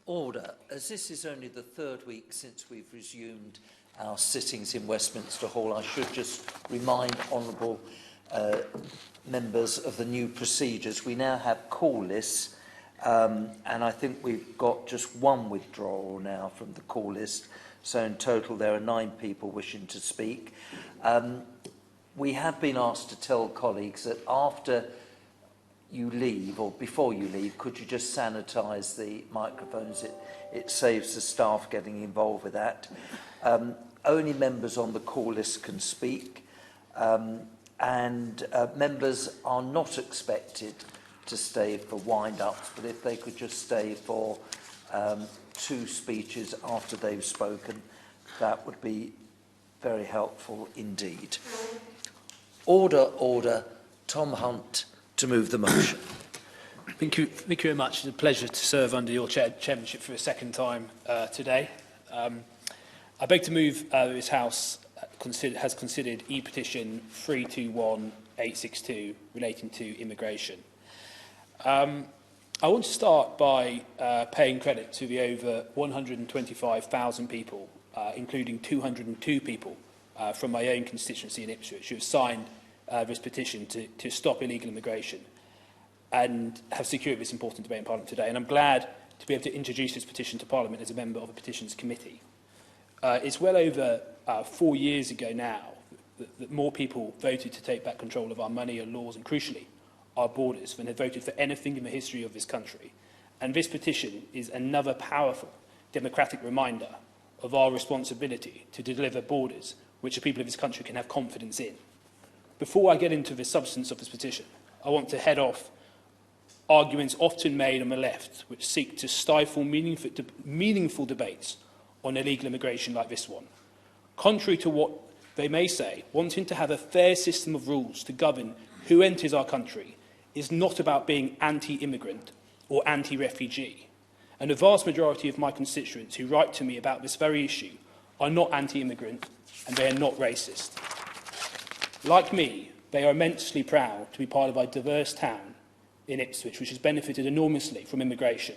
Order. As this is only the third week since we've resumed our sittings in Westminster Hall, I should just remind honourable members of the new procedures. We now have call lists, and I think we've got just one withdrawal now from the call list. So in total there are 9 people wishing to speak. We have been asked to tell colleagues that after you leave, or before you leave, could you just sanitise the microphones? It saves the staff getting involved with that. Only members on the call list can speak, and members are not expected to stay for wind-ups, but if they could just stay for 2 speeches after they've spoken, that would be very helpful indeed. Order, order. Tom Hunt to move the motion. Thank you very much. It's a pleasure to serve under your chairmanship for a second time today. I beg to move this House has considered E-petition 321862 relating to immigration. I want to start by paying credit to the over 125,000 people, including 202 people from my own constituency in Ipswich, who have signed this petition to stop illegal immigration and have secured this important debate in Parliament today. And I'm glad to be able to introduce this petition to Parliament as a member of the Petitions Committee. It's well over 4 years ago now that more people voted to take back control of our money, our laws and, crucially, our borders than have voted for anything in the history of this country. And this petition is another powerful democratic reminder of our responsibility to deliver borders which the people of this country can have confidence in. Before I get into the substance of this petition, I want to head off arguments often made on the left which seek to stifle meaningful debates on illegal immigration like this one. Contrary to what they may say, wanting to have a fair system of rules to govern who enters our country is not about being anti-immigrant or anti-refugee. And the vast majority of my constituents who write to me about this very issue are not anti-immigrant and they are not racist. Like me, they are immensely proud to be part of a diverse town in Ipswich, which has benefited enormously from immigration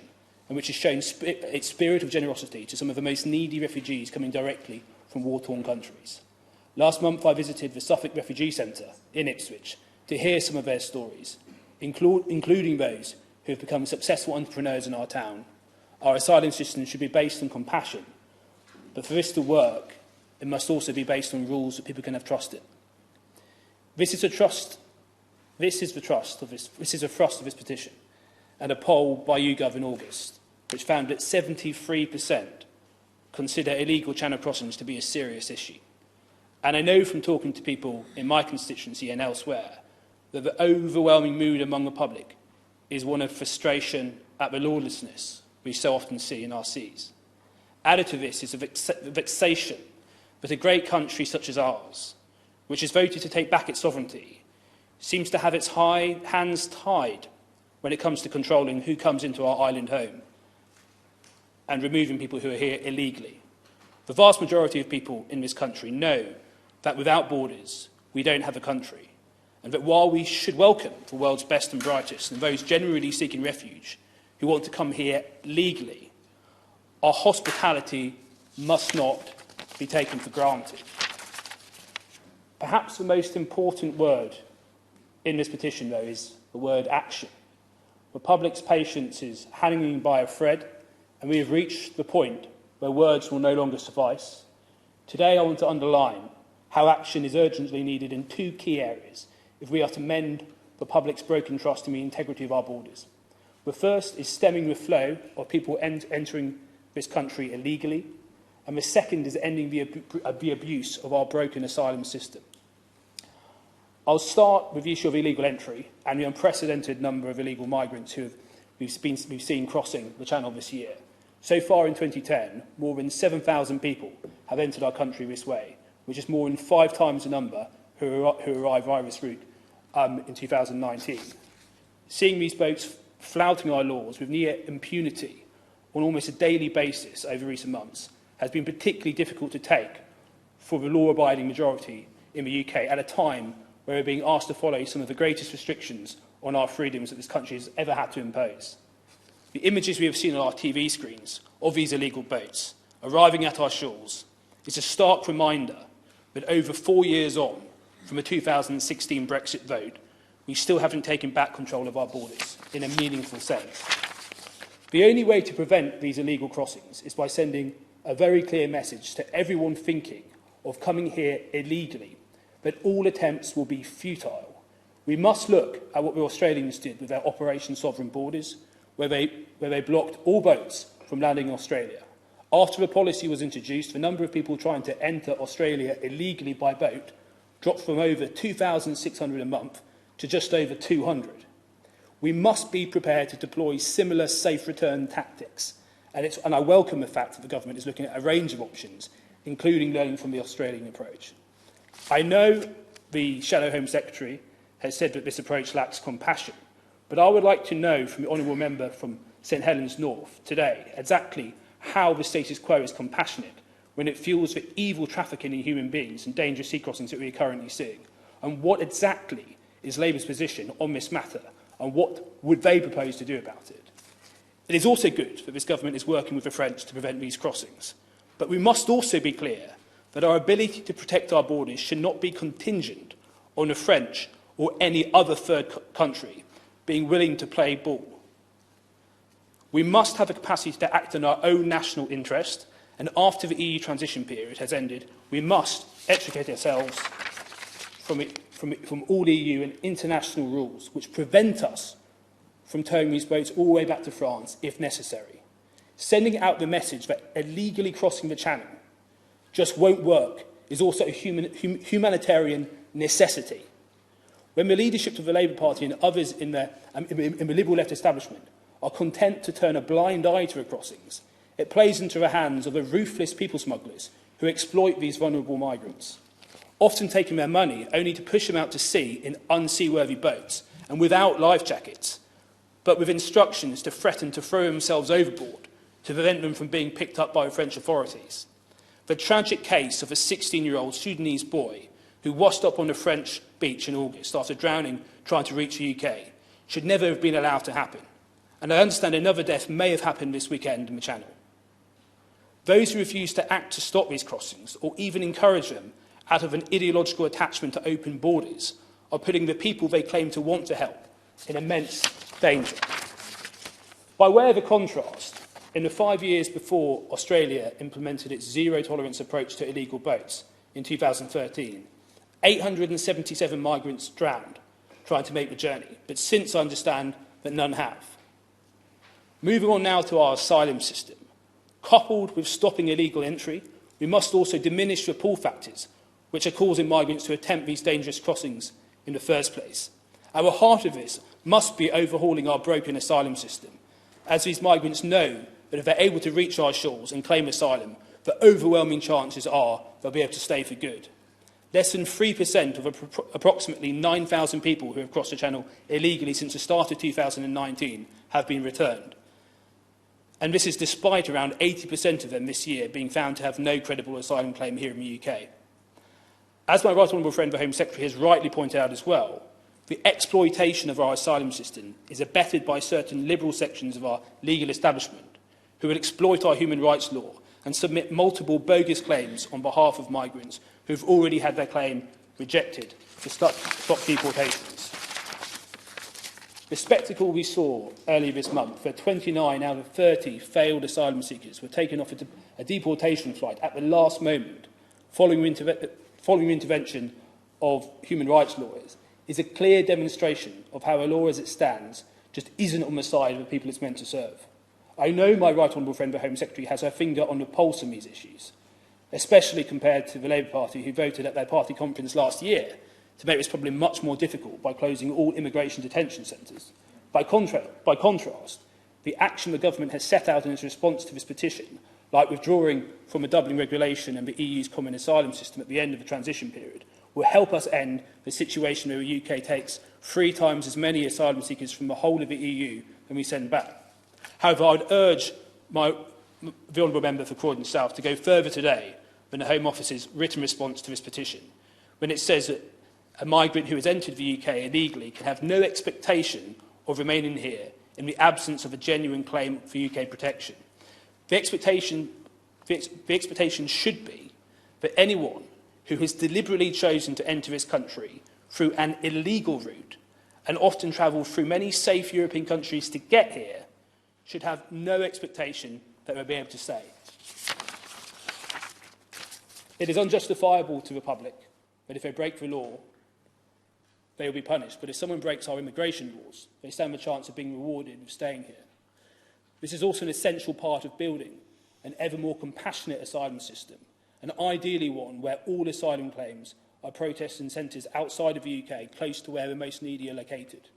and which has shown its spirit of generosity to some of the most needy refugees coming directly from war-torn countries. Last month, I visited the Suffolk Refugee Centre in Ipswich to hear some of their stories, including those who have become successful entrepreneurs in our town. Our asylum system should be based on compassion, but for this to work, it must also be based on rules that people can have trust in. This is the thrust of this petition, and a poll by YouGov in August, which found that 73% consider illegal channel crossings to be a serious issue. And I know from talking to people in my constituency and elsewhere that the overwhelming mood among the public is one of frustration at the lawlessness we so often see in our seas. Added to this is a vexation that a great country such as ours, which has voted to take back its sovereignty, seems to have its hands tied when it comes to controlling who comes into our island home and removing people who are here illegally. The vast majority of people in this country know that without borders, we don't have a country, and that while we should welcome the world's best and brightest and those genuinely seeking refuge who want to come here legally, our hospitality must not be taken for granted. Perhaps the most important word in this petition, though, is the word action. The public's patience is hanging by a thread, and we have reached the point where words will no longer suffice. Today, I want to underline how action is urgently needed in 2 key areas if we are to mend the public's broken trust in the integrity of our borders. The first is stemming the flow of people entering this country illegally, and the second is ending the abuse of our broken asylum system. I'll start with the issue of illegal entry and the unprecedented number of illegal migrants we've seen crossing the Channel this year. So far in 2010, more than 7,000 people have entered our country this way, which is more than 5 times the number who arrived via this route in 2019. Seeing these boats flouting our laws with near impunity on almost a daily basis over recent months has been particularly difficult to take for the law-abiding majority in the UK at a time where we're being asked to follow some of the greatest restrictions on our freedoms that this country has ever had to impose. The images we have seen on our TV screens of these illegal boats arriving at our shores is a stark reminder that over 4 years on from the 2016 Brexit vote, we still haven't taken back control of our borders in a meaningful sense. The only way to prevent these illegal crossings is by sending a very clear message to everyone thinking of coming here illegally that all attempts will be futile. We must look at what the Australians did with their Operation Sovereign Borders, where they blocked all boats from landing in Australia. After the policy was introduced, the number of people trying to enter Australia illegally by boat dropped from over 2,600 a month to just over 200. We must be prepared to deploy similar safe return tactics, and I welcome the fact that the government is looking at a range of options, including learning from the Australian approach. I know the Shadow Home Secretary has said that this approach lacks compassion, but I would like to know from the Honourable Member from St Helens North today exactly how the status quo is compassionate when it fuels the evil trafficking in human beings and dangerous sea crossings that we are currently seeing, and what exactly is Labour's position on this matter, and what would they propose to do about it. It is also good that this government is working with the French to prevent these crossings, but we must also be clear that our ability to protect our borders should not be contingent on the French or any other third country being willing to play ball. We must have the capacity to act in our own national interest, and after the EU transition period has ended, we must extricate ourselves from all EU and international rules which prevent us from towing these boats all the way back to France if necessary. Sending out the message that illegally crossing the Channel just won't work is also a humanitarian necessity. When the leadership of the Labour Party and others in the Liberal left establishment are content to turn a blind eye to the crossings, it plays into the hands of the ruthless people smugglers who exploit these vulnerable migrants, often taking their money only to push them out to sea in unseaworthy boats and without life jackets, but with instructions to threaten to throw themselves overboard to prevent them from being picked up by the French authorities. The tragic case of a 16-year-old Sudanese boy who washed up on a French beach in August after drowning trying to reach the UK should never have been allowed to happen. And I understand another death may have happened this weekend in the Channel. Those who refuse to act to stop these crossings, or even encourage them out of an ideological attachment to open borders, are putting the people they claim to want to help in immense danger. By way of a contrast, in the 5 years before Australia implemented its zero-tolerance approach to illegal boats in 2013, 877 migrants drowned trying to make the journey, but since I understand that none have. Moving on now to our asylum system. Coupled with stopping illegal entry, we must also diminish the pull factors which are causing migrants to attempt these dangerous crossings in the first place. At the heart of this must be overhauling our broken asylum system, as these migrants know that if they're able to reach our shores and claim asylum, the overwhelming chances are they'll be able to stay for good. Less than 3% of approximately 9,000 people who have crossed the Channel illegally since the start of 2019 have been returned. And this is despite around 80% of them this year being found to have no credible asylum claim here in the UK. As my right honourable friend, the Home Secretary, has rightly pointed out as well, the exploitation of our asylum system is abetted by certain liberal sections of our legal establishment who would exploit our human rights law and submit multiple bogus claims on behalf of migrants who have already had their claim rejected to stop deportations. The spectacle we saw earlier this month, where 29 out of 30 failed asylum seekers were taken off a deportation flight at the last moment following intervention of human rights lawyers, is a clear demonstration of how a law as it stands just isn't on the side of the people it's meant to serve. I know my right honourable friend, the Home Secretary, has her finger on the pulse on these issues, especially compared to the Labour Party, who voted at their party conference last year to make this problem much more difficult by closing all immigration detention centres. By contrast, the action the government has set out in its response to this petition, like withdrawing from a Dublin regulation and the EU's common asylum system at the end of the transition period, will help us end the situation where the UK takes 3 times as many asylum seekers from the whole of the EU than we send back. However, I would urge the Honourable Member for Croydon South to go further today than the Home Office's written response to this petition, when it says that a migrant who has entered the UK illegally can have no expectation of remaining here in the absence of a genuine claim for UK protection. The expectation should be that anyone who has deliberately chosen to enter this country through an illegal route and often travel through many safe European countries to get here should have no expectation that they'll be able to stay. It is unjustifiable to the public that if they break the law, they will be punished. But if someone breaks our immigration laws, they stand a chance of being rewarded with staying here. This is also an essential part of building an ever more compassionate asylum system, and ideally one where all asylum claims are processed in centres outside of the UK, close to where the most needy are located.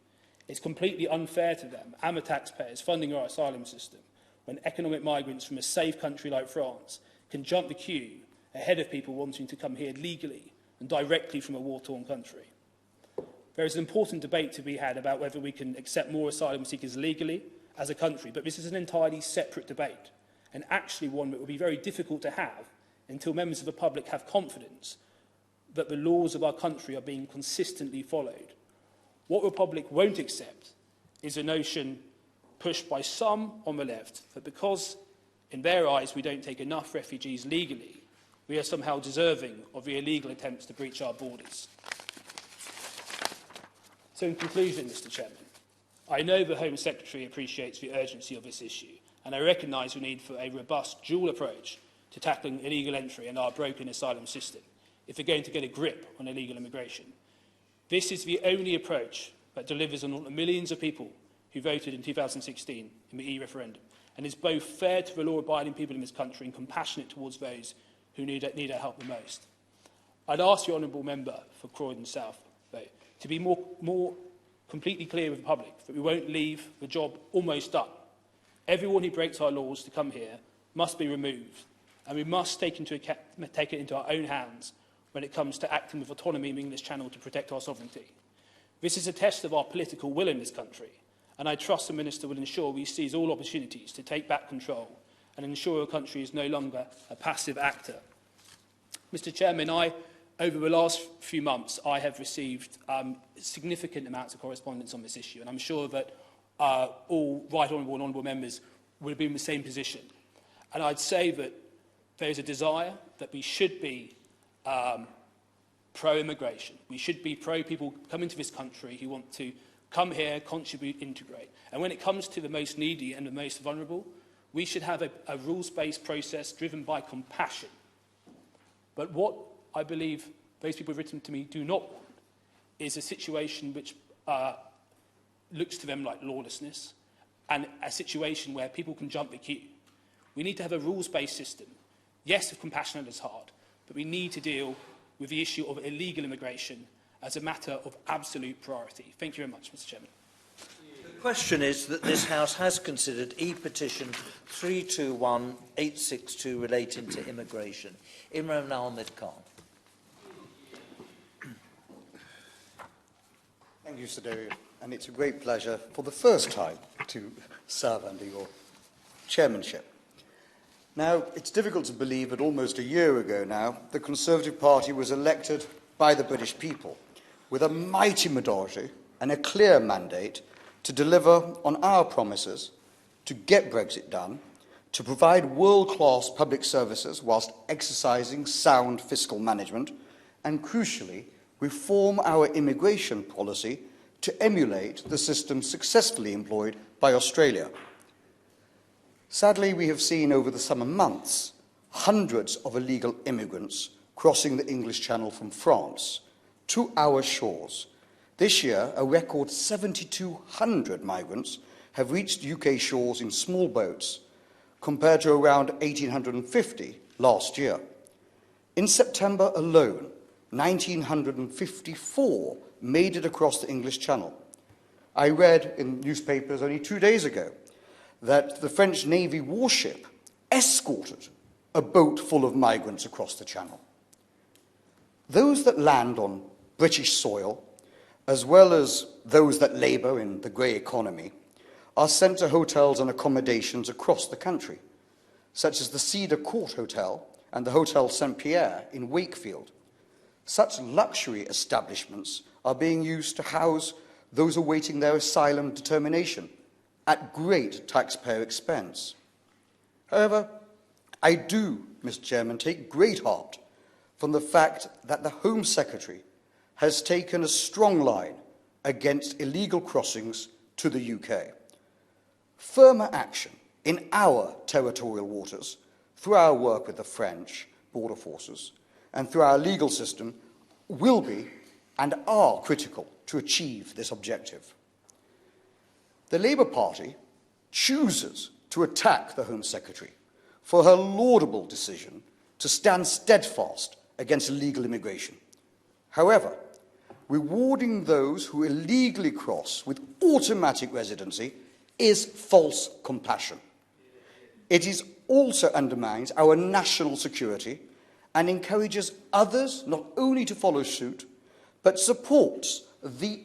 It's completely unfair to them and the taxpayers funding our asylum system when economic migrants from a safe country like France can jump the queue ahead of people wanting to come here legally and directly from a war-torn country. There is an important debate to be had about whether we can accept more asylum seekers legally as a country, but this is an entirely separate debate, and actually one that will be very difficult to have until members of the public have confidence that the laws of our country are being consistently followed. What the public won't accept is a notion pushed by some on the left that because, in their eyes, we don't take enough refugees legally, we are somehow deserving of the illegal attempts to breach our borders. So in conclusion, Mr. Chairman, I know the Home Secretary appreciates the urgency of this issue, and I recognise the need for a robust dual approach to tackling illegal entry and our broken asylum system if we're going to get a grip on illegal immigration. This is the only approach that delivers on the millions of people who voted in 2016 in the E-referendum, and is both fair to the law-abiding people in this country and compassionate towards those who need our help the most. I'd ask the honourable member for Croydon South, though, to be more completely clear with the public that we won't leave the job almost done. Everyone who breaks our laws to come here must be removed, and we must take it into our own hands when it comes to acting with autonomy in the English Channel to protect our sovereignty. This is a test of our political will in this country, and I trust the Minister will ensure we seize all opportunities to take back control and ensure our country is no longer a passive actor. Mr. Chairman, over the last few months, I have received significant amounts of correspondence on this issue, and I'm sure that all right honourable and honourable members will be in the same position. And I'd say that there is a desire that we should be pro-immigration. We should be pro-people coming to this country who want to come here, contribute, integrate. And when it comes to the most needy and the most vulnerable, we should have a rules-based process driven by compassion. But what I believe those people who have written to me do not want is a situation which looks to them like lawlessness and a situation where people can jump the queue. We need to have a rules-based system. Yes, if compassion is hard, but we need to deal with the issue of illegal immigration as a matter of absolute priority. Thank you very much, Mr. Chairman. The question is that this House has considered E-petition 321862 relating to immigration. Imran Ahmed Khan. Thank you, Sir David. And it's a great pleasure for the first time to serve under your chairmanship. Now, it's difficult to believe that almost a year ago now, the Conservative Party was elected by the British people with a mighty majority and a clear mandate to deliver on our promises, to get Brexit done, to provide world-class public services whilst exercising sound fiscal management, and crucially, reform our immigration policy to emulate the system successfully employed by Australia. Sadly, we have seen over the summer months hundreds of illegal immigrants crossing the English Channel from France to our shores. This year, a record 7,200 migrants have reached UK shores in small boats, compared to around 1,850 last year. In September alone, 1,954 made it across the English Channel. I read in newspapers only 2 days ago that the French Navy warship escorted a boat full of migrants across the Channel. Those that land on British soil, as well as those that labour in the grey economy, are sent to hotels and accommodations across the country, such as the Cedar Court Hotel and the Hotel St. Pierre in Wakefield. Such luxury establishments are being used to house those awaiting their asylum determination, at great taxpayer expense. However, I do, Mr. Chairman, take great heart from the fact that the Home Secretary has taken a strong line against illegal crossings to the UK. Firmer action in our territorial waters, through our work with the French border forces and through our legal system, will be and are critical to achieve this objective. The Labour Party chooses to attack the Home Secretary for her laudable decision to stand steadfast against illegal immigration. However, rewarding those who illegally cross with automatic residency is false compassion. It also undermines our national security and encourages others not only to follow suit, but supports the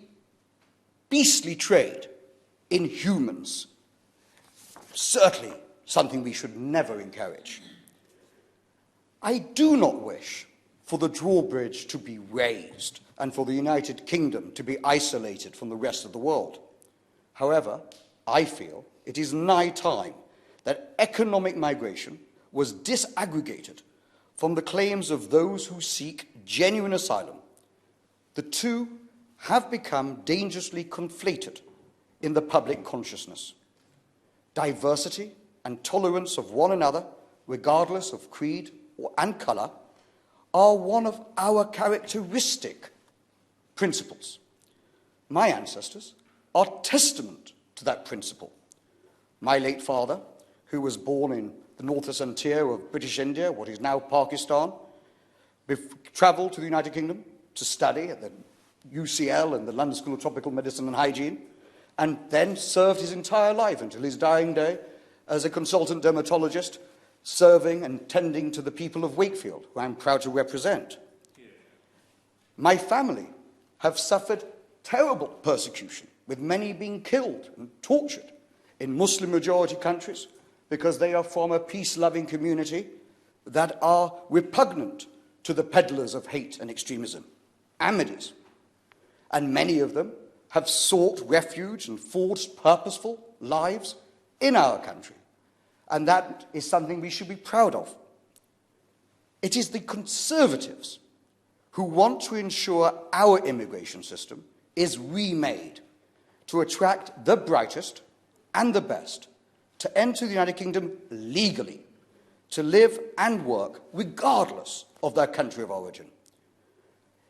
beastly trade in humans. Certainly something we should never encourage. I do not wish for the drawbridge to be raised and for the United Kingdom to be isolated from the rest of the world. However, I feel it is nigh time that economic migration was disaggregated from the claims of those who seek genuine asylum. The two have become dangerously conflated in the public consciousness. Diversity and tolerance of one another, regardless of creed and colour, are one of our characteristic principles. My ancestors are testament to that principle. My late father, who was born in the northwest frontier of British India, what is now Pakistan, travelled to the United Kingdom to study at the UCL and the London School of Tropical Medicine and Hygiene, and then served his entire life until his dying day as a consultant dermatologist, serving and tending to the people of Wakefield, who I'm proud to represent. My family have suffered terrible persecution, with many being killed and tortured in Muslim-majority countries because they are from a peace-loving community that are repugnant to the peddlers of hate and extremism, Ahmadis. And many of them have sought refuge and forged purposeful lives in our country. And that is something we should be proud of. It is the Conservatives who want to ensure our immigration system is remade to attract the brightest and the best to enter the United Kingdom legally, to live and work regardless of their country of origin.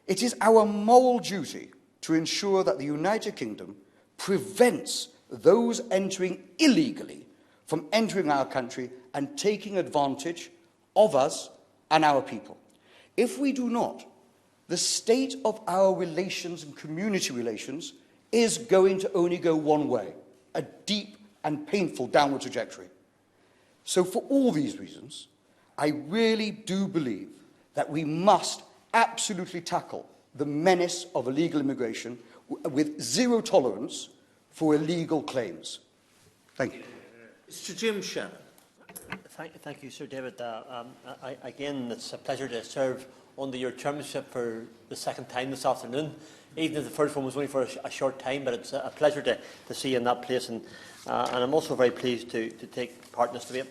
It is our moral duty to ensure that the United Kingdom prevents those entering illegally from entering our country and taking advantage of us and our people. If we do not, the state of our relations and community relations is going to only go one way, a deep and painful downward trajectory. So for all these reasons, I really do believe that we must absolutely tackle the menace of illegal immigration with zero tolerance for illegal claims. Thank you. Mr. Jim Shannon. Thank you, Sir David. Again, it's a pleasure to serve under your chairmanship for the second time this afternoon. Even if the first one was only for a short time, but it's a pleasure to see you in that place, and I'm also very pleased to take part in this debate.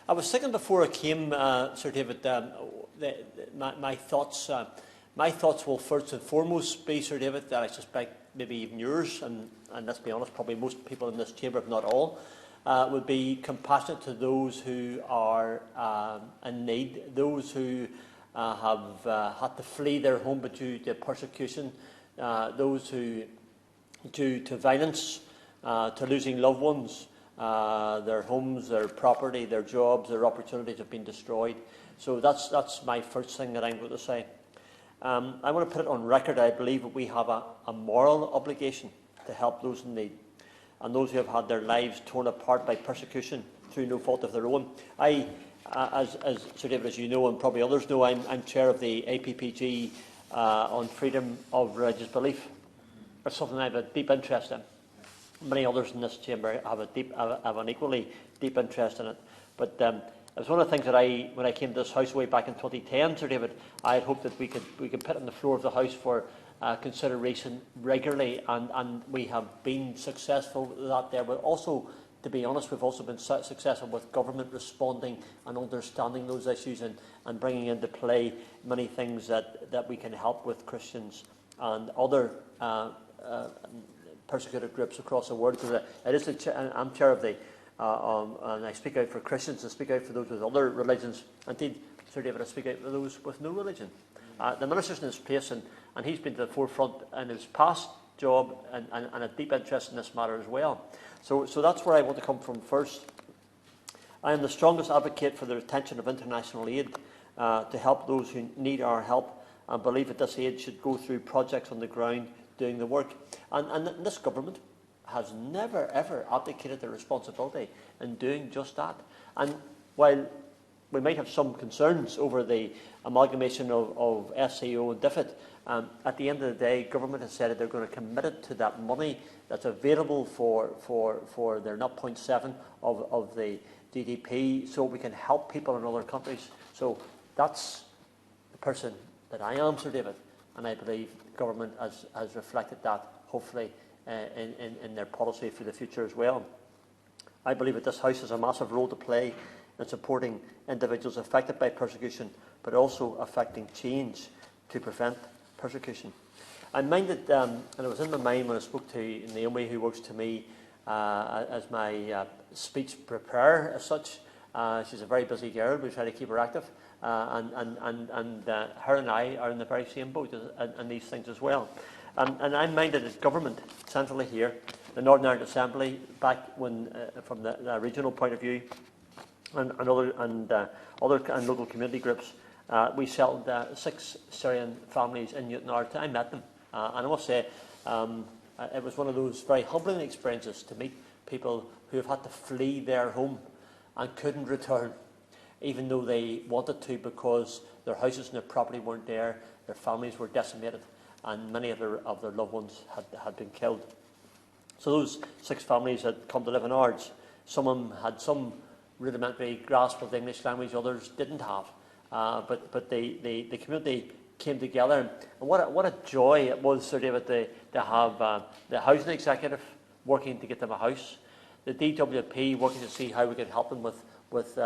I was thinking before I came, Sir David, my thoughts will first and foremost be, Sir David, that I suspect maybe even yours, and let's be honest, probably most people in this chamber, if not all, would be compassionate to those who are in need, those who have had to flee their home due to persecution, those who, due to violence, to losing loved ones, their homes, their property, their jobs, their opportunities have been destroyed. So that's my first thing that I'm going to say. I want to put it on record. I believe that we have a moral obligation to help those in need and those who have had their lives torn apart by persecution through no fault of their own. As Sir David, as you know, and probably others know, I'm chair of the E-petitions on freedom of religious belief. It's something I have a deep interest in. Many others in this chamber have an equally deep interest in it. But it was one of the things that when I came to this house way back in 2010, Sir David, I had hoped that we could put it on the floor of the house for consideration regularly, and we have been successful with that there, but also to be honest, we've also been successful with government responding and understanding those issues and bringing into play many things that we can help with Christians and other persecuted groups across the world. Because I'm chair of the, and I speak out for Christians, I speak out for those with other religions. Indeed, Sir David, I speak out for those with no religion. The minister's in his place, and he's been to the forefront in his past job and a deep interest in this matter as well. So that's where I want to come from first. I am the strongest advocate for the retention of international aid to help those who need our help, and believe that this aid should go through projects on the ground doing the work. And this government has never, ever abdicated their responsibility in doing just that. And while we might have some concerns over the amalgamation of SCO and DFID, at the end of the day, government has said that they're going to commit it to that money that's available for their 0.7 of the GDP, so we can help people in other countries. So that's the person that I am, Sir David, and I believe government has reflected that, hopefully, in their policy for the future as well. I believe that this House has a massive role to play in supporting individuals affected by persecution, but also affecting change to prevent persecution. I'm minded, and it was in my mind when I spoke to Naomi, who works to me as my speech preparer as such. She's a very busy girl. We try to keep her active, and her and I are in the very same boat in these things as well. And I'm minded as government, centrally here, the Northern Ireland Assembly, back when, from the regional point of view, and other local community groups, we settled 6 Syrian families in Newton Ard. I met them, and I must say it was one of those very humbling experiences to meet people who have had to flee their home and couldn't return, even though they wanted to, because their houses and their property weren't there, their families were decimated, and many of their loved ones had been killed. So those 6 families had come to live in Ards. Some of them had some rudimentary grasp of the English language, others didn't have. But the community came together, and what a joy it was, Sir David, to have the housing executive working to get them a house, the DWP working to see how we could help them with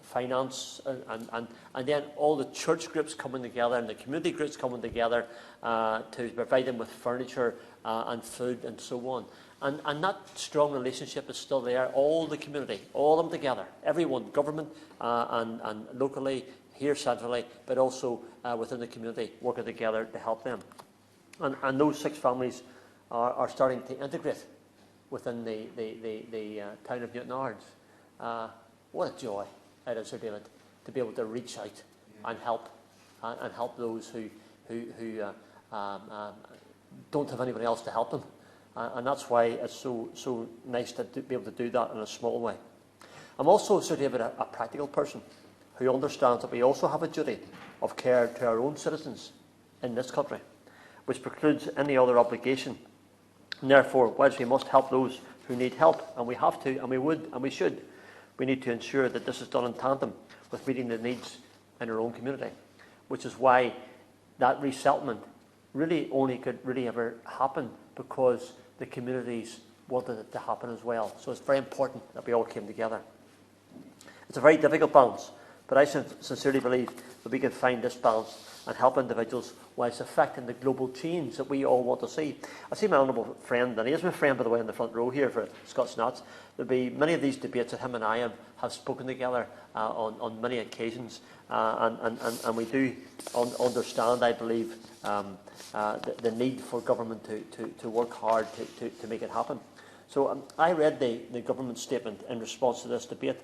finance, and then all the church groups coming together and the community groups coming together to provide them with furniture and food and so on. And that strong relationship is still there. All the community, all of them together, everyone, government and locally, here centrally, but also within the community, working together to help them. And those 6 families are starting to integrate within the town of Newton Ards. What a joy it is, Sir David, to be able to reach out and help those who don't have anybody else to help them. And that's why it's so nice to be able to do that in a small way. I'm also, Sir David, a practical person who understands that we also have a duty of care to our own citizens in this country, which precludes any other obligation. And therefore, whilst we must help those who need help, and we have to, and we would, and we should, we need to ensure that this is done in tandem with meeting the needs in our own community, which is why that resettlement really only could really ever happen because the communities wanted it to happen as well. So it's very important that we all came together. It's a very difficult balance, but I sincerely believe that we can find this balance and help individuals whilst affecting the global change that we all want to see. I see my honourable friend, and he is my friend, by the way, in the front row here for Scots Nats. There'll be many of these debates that him and I have spoken together on many occasions, and we do understand, I believe, the need for government to work hard to make it happen. So I read the government statement in response to this debate,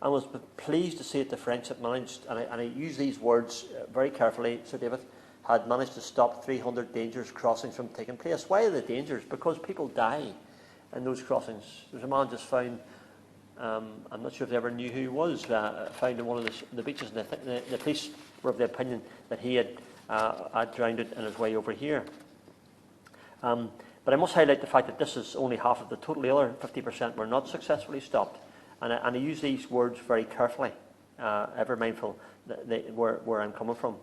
and was pleased to see that the French had managed, and I use these words very carefully, Sir David, had managed to stop 300 dangerous crossings from taking place. Why are they dangerous? Because people die in those crossings. There's a man just found, I'm not sure if they ever knew who he was, found in one of the beaches, and the police were of the opinion that he had drowned in his way over here. But I must highlight the fact that this is only half of the total. The other 50% were not successfully stopped. And I use these words very carefully, ever mindful where I'm coming from.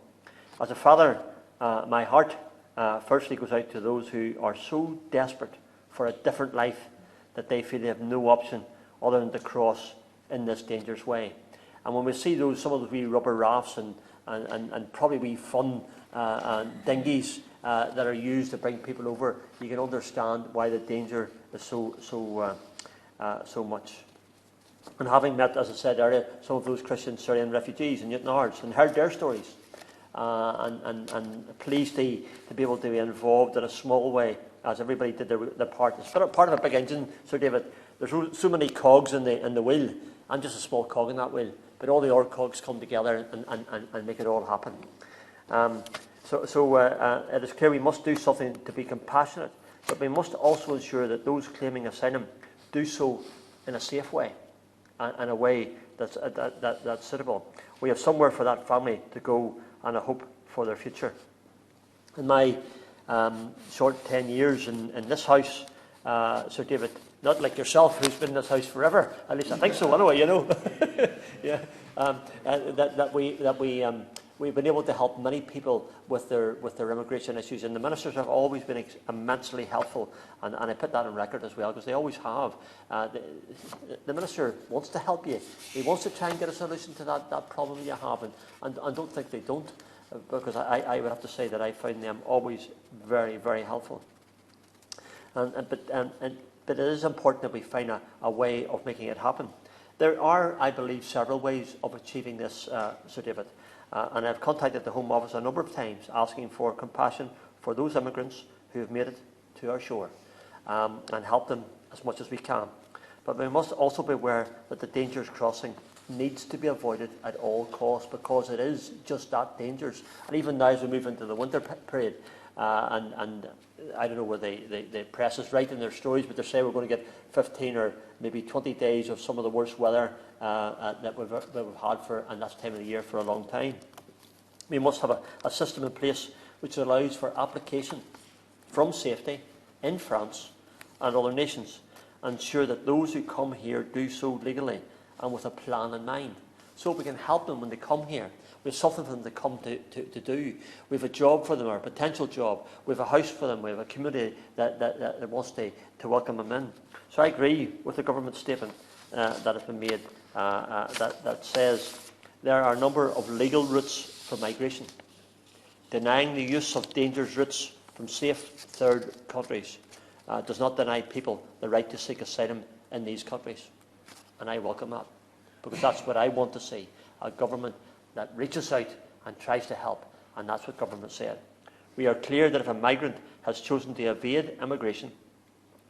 As a father, my heart firstly goes out to those who are so desperate for a different life that they feel they have no option other than to cross in this dangerous way. And when we see some of those wee rubber rafts and probably wee fun dinghies that are used to bring people over, you can understand why the danger is so much. And having met, as I said earlier, some of those Christian Syrian refugees in Newton Ards and heard their stories, and pleased to be able to be involved in a small way, as everybody did their part. It's part of a big engine, Sir David. There's so many cogs in the wheel. I'm just a small cog in that wheel, but all the other cogs come together and make it all happen. It is clear we must do something to be compassionate, but we must also ensure that those claiming asylum do so in a safe way, and a way that's suitable. We have somewhere for that family to go and a hope for their future. In my short 10 years in this house, Sir David, not like yourself, who's been in this house forever, at least I think so anyway, you know. Yeah, we've been able to help many people with their immigration issues, and the ministers have always been immensely helpful, and I put that on record as well, because they always have. The minister wants to help you. He wants to try and get a solution to that problem you have, and don't think they don't, because I would have to say that I find them always very, very helpful. But it is important that we find a way of making it happen. There are, I believe, several ways of achieving this, Sir David. And I've contacted the Home Office a number of times asking for compassion for those immigrants who have made it to our shore, and help them as much as we can. But we must also be aware that the dangerous crossing needs to be avoided at all costs, because it is just that dangerous. And even now, as we move into the winter period, and I don't know where the press is right in their stories, but they say we're going to get 15 or maybe 20 days of some of the worst weather that we've had and that's time of the year for a long time. We must have a system in place which allows for application from safety in France and other nations, and ensure that those who come here do so legally and with a plan in mind, so we can help them when they come here. We have something for them to come to do. We have a job for them, or a potential job. We have a house for them. We have a community that wants to welcome them in. So I agree with the government statement that has been made that says there are a number of legal routes for migration. Denying the use of dangerous routes from safe third countries does not deny people the right to seek asylum in these countries. And I welcome that, because that's what I want to see, a government that reaches out and tries to help, and that's what government said. We are clear that if a migrant has chosen to evade immigration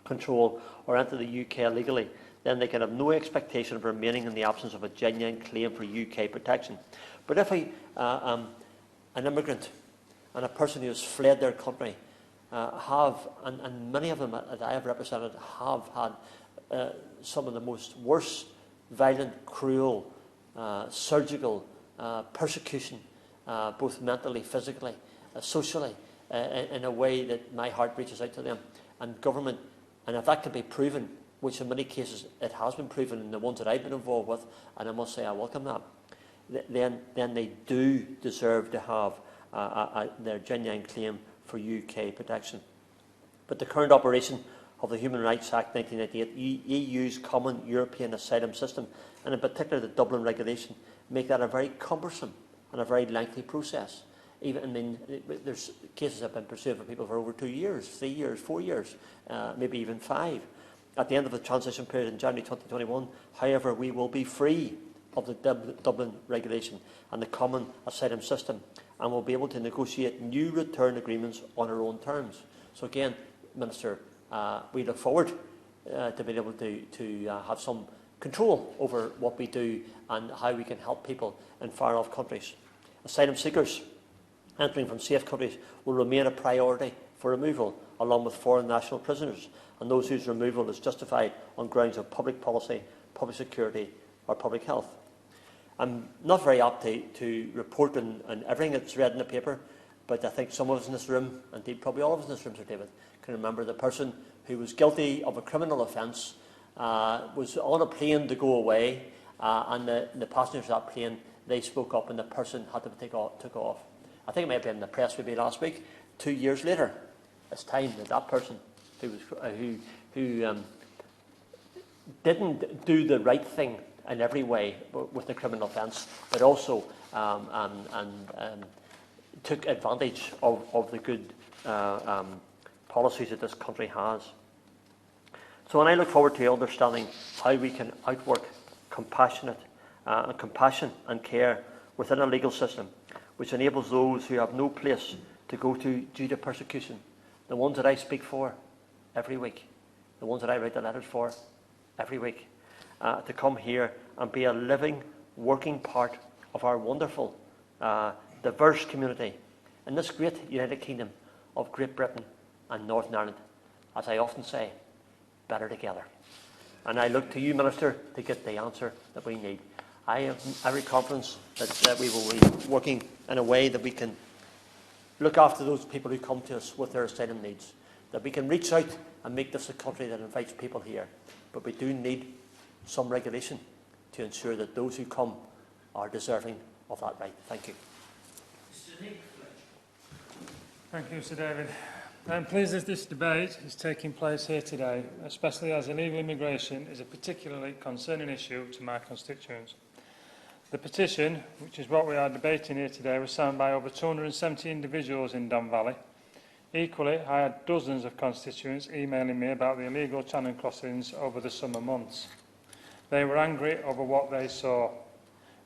control or enter the UK illegally, then they can have no expectation of remaining in the absence of a genuine claim for UK protection. But if an immigrant and a person who has fled their country and many of them that I have represented have had some of the most worst, violent, cruel, surgical persecution, both mentally, physically, socially, in a way that my heart reaches out to them. And government, and if that can be proven, which in many cases it has been proven in the ones that I've been involved with, and I must say I welcome that, then they do deserve to have their genuine claim for UK protection. But the current operation of the Human Rights Act 1998, EU's common European asylum system, and in particular the Dublin regulation, make that a very cumbersome and a very lengthy process. There's cases that have been pursued for people for over 2 years, 3 years, 4 years, maybe even 5. At the end of the transition period in January 2021, however, we will be free of the Dublin regulation and the common asylum system, and will be able to negotiate new return agreements on our own terms. So again, Minister, we look forward to being able to have some control over what we do and how we can help people in far-off countries. Asylum seekers entering from safe countries will remain a priority for removal, along with foreign national prisoners and those whose removal is justified on grounds of public policy, public security or public health. I'm not very apt to report on everything that's read in the paper, but I think some of us in this room, indeed probably all of us in this room, Sir David, can remember the person who was guilty of a criminal offence, was on a plane to go away, and the passengers of that plane, they spoke up and the person had to took off. I think it may have been in the press maybe last week. 2 years later, it's time that that person who didn't do the right thing in every way with the criminal offence, but also took advantage of the good policies that this country has. So when I look forward to understanding how we can outwork compassion and care within a legal system which enables those who have no place to go to due to persecution, the ones that I speak for every week, the ones that I write the letters for every week, to come here and be a living, working part of our wonderful, diverse community in this great United Kingdom of Great Britain and Northern Ireland. As I often say, better together. And I look to you, Minister, to get the answer that we need. I have every confidence that we will be working in a way that we can look after those people who come to us with their asylum needs, that we can reach out and make this a country that invites people here. But we do need some regulation to ensure that those who come are deserving of that right. Thank you. Thank you, Sir David. I'm pleased that this debate is taking place here today, especially as illegal immigration is a particularly concerning issue to my constituents. The petition, which is what we are debating here today, was signed by over 270 individuals in Don Valley. Equally, I had dozens of constituents emailing me about the illegal channel crossings over the summer months. They were angry over what they saw,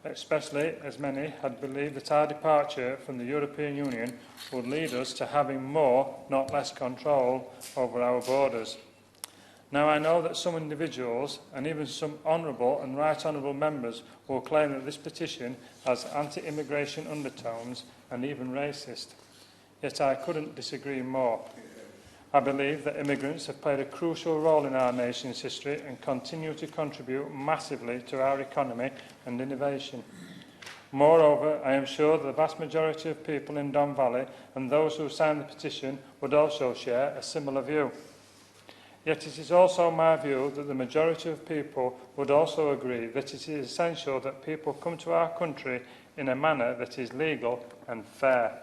especially as many had believed that our departure from the European Union would lead us to having more, not less, control over our borders. Now, I know that some individuals, and even some honourable and right honourable members, will claim that this petition has anti-immigration undertones and even racist. Yet I couldn't disagree more. I believe that immigrants have played a crucial role in our nation's history and continue to contribute massively to our economy and innovation. Moreover, I am sure that the vast majority of people in Don Valley and those who signed the petition would also share a similar view. Yet it is also my view that the majority of people would also agree that it is essential that people come to our country in a manner that is legal and fair.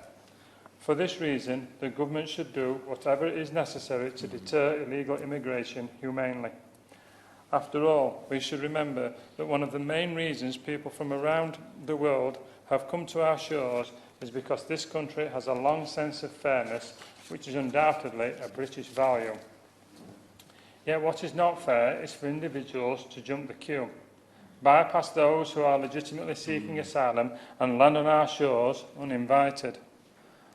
For this reason, the government should do whatever is necessary to deter illegal immigration humanely. After all, we should remember that one of the main reasons people from around the world have come to our shores is because this country has a long sense of fairness, which is undoubtedly a British value. Yet what is not fair is for individuals to jump the queue, bypass those who are legitimately seeking asylum and land on our shores uninvited.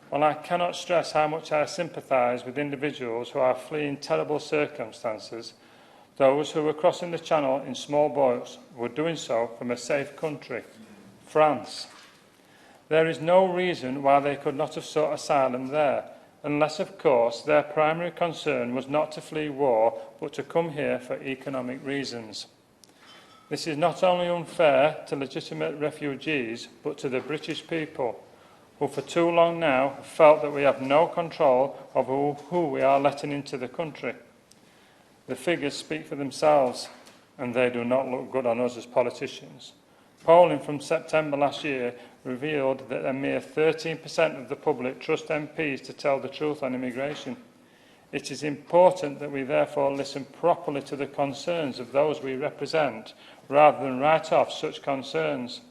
While I cannot stress how much I sympathise with individuals who are fleeing terrible circumstances, those who were crossing the Channel in small boats were doing so from a safe country, France. There is no reason why they could not have sought asylum there, unless, of course, their primary concern was not to flee war, but to come here for economic reasons. This is not only unfair to legitimate refugees, but to the British people, who for too long now have felt that we have no control over who we are letting into the country. The figures speak for themselves, and they do not look good on us as politicians. Polling from September last year revealed that a mere 13% of the public trust MPs to tell the truth on immigration. It is important that we therefore listen properly to the concerns of those we represent, rather than write off such concerns.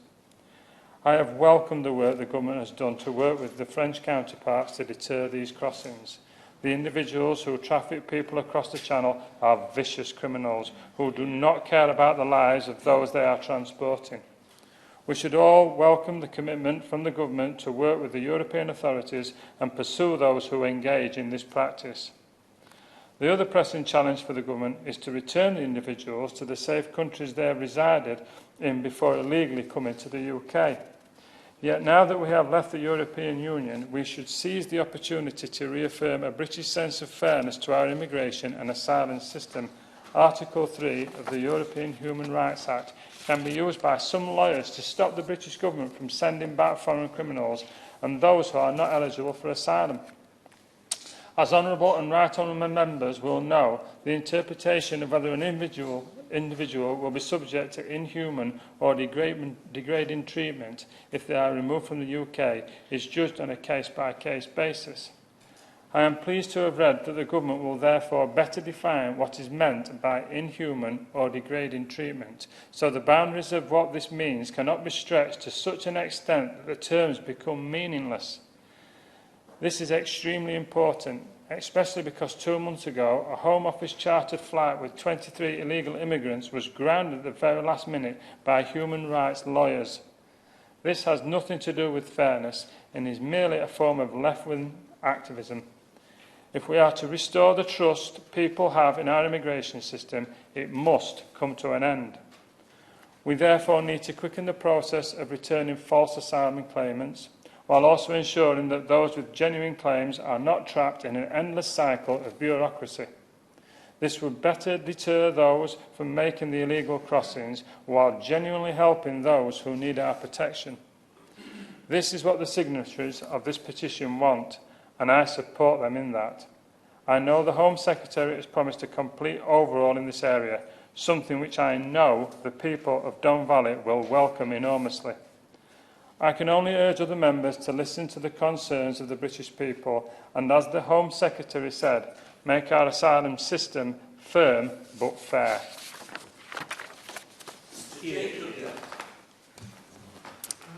I have welcomed the work the government has done to work with the French counterparts to deter these crossings. The individuals who traffic people across the Channel are vicious criminals who do not care about the lives of those they are transporting. We should all welcome the commitment from the government to work with the European authorities and pursue those who engage in this practice. The other pressing challenge for the government is to return the individuals to the safe countries they have resided in before illegally coming to the UK. Yet now that we have left the European Union, we should seize the opportunity to reaffirm a British sense of fairness to our immigration and asylum system. Article 3 of the European Human Rights Act can be used by some lawyers to stop the British government from sending back foreign criminals and those who are not eligible for asylum. As honourable and right honourable members will know, the interpretation of whether an individual will be subject to inhuman or degrading treatment if they are removed from the UK is judged on a case-by-case basis. I am pleased to have read that the Government will therefore better define what is meant by inhuman or degrading treatment, so the boundaries of what this means cannot be stretched to such an extent that the terms become meaningless. This is extremely important, especially because 2 months ago, a Home Office chartered flight with 23 illegal immigrants was grounded at the very last minute by human rights lawyers. This has nothing to do with fairness and is merely a form of left-wing activism. If we are to restore the trust people have in our immigration system, it must come to an end. We therefore need to quicken the process of returning false asylum claimants, while also ensuring that those with genuine claims are not trapped in an endless cycle of bureaucracy. This would better deter those from making the illegal crossings, while genuinely helping those who need our protection. This is what the signatories of this petition want, and I support them in that. I know the Home Secretary has promised a complete overhaul in this area, something which I know the people of Don Valley will welcome enormously. I can only urge other members to listen to the concerns of the British people and, as the Home Secretary said, make our asylum system firm but fair.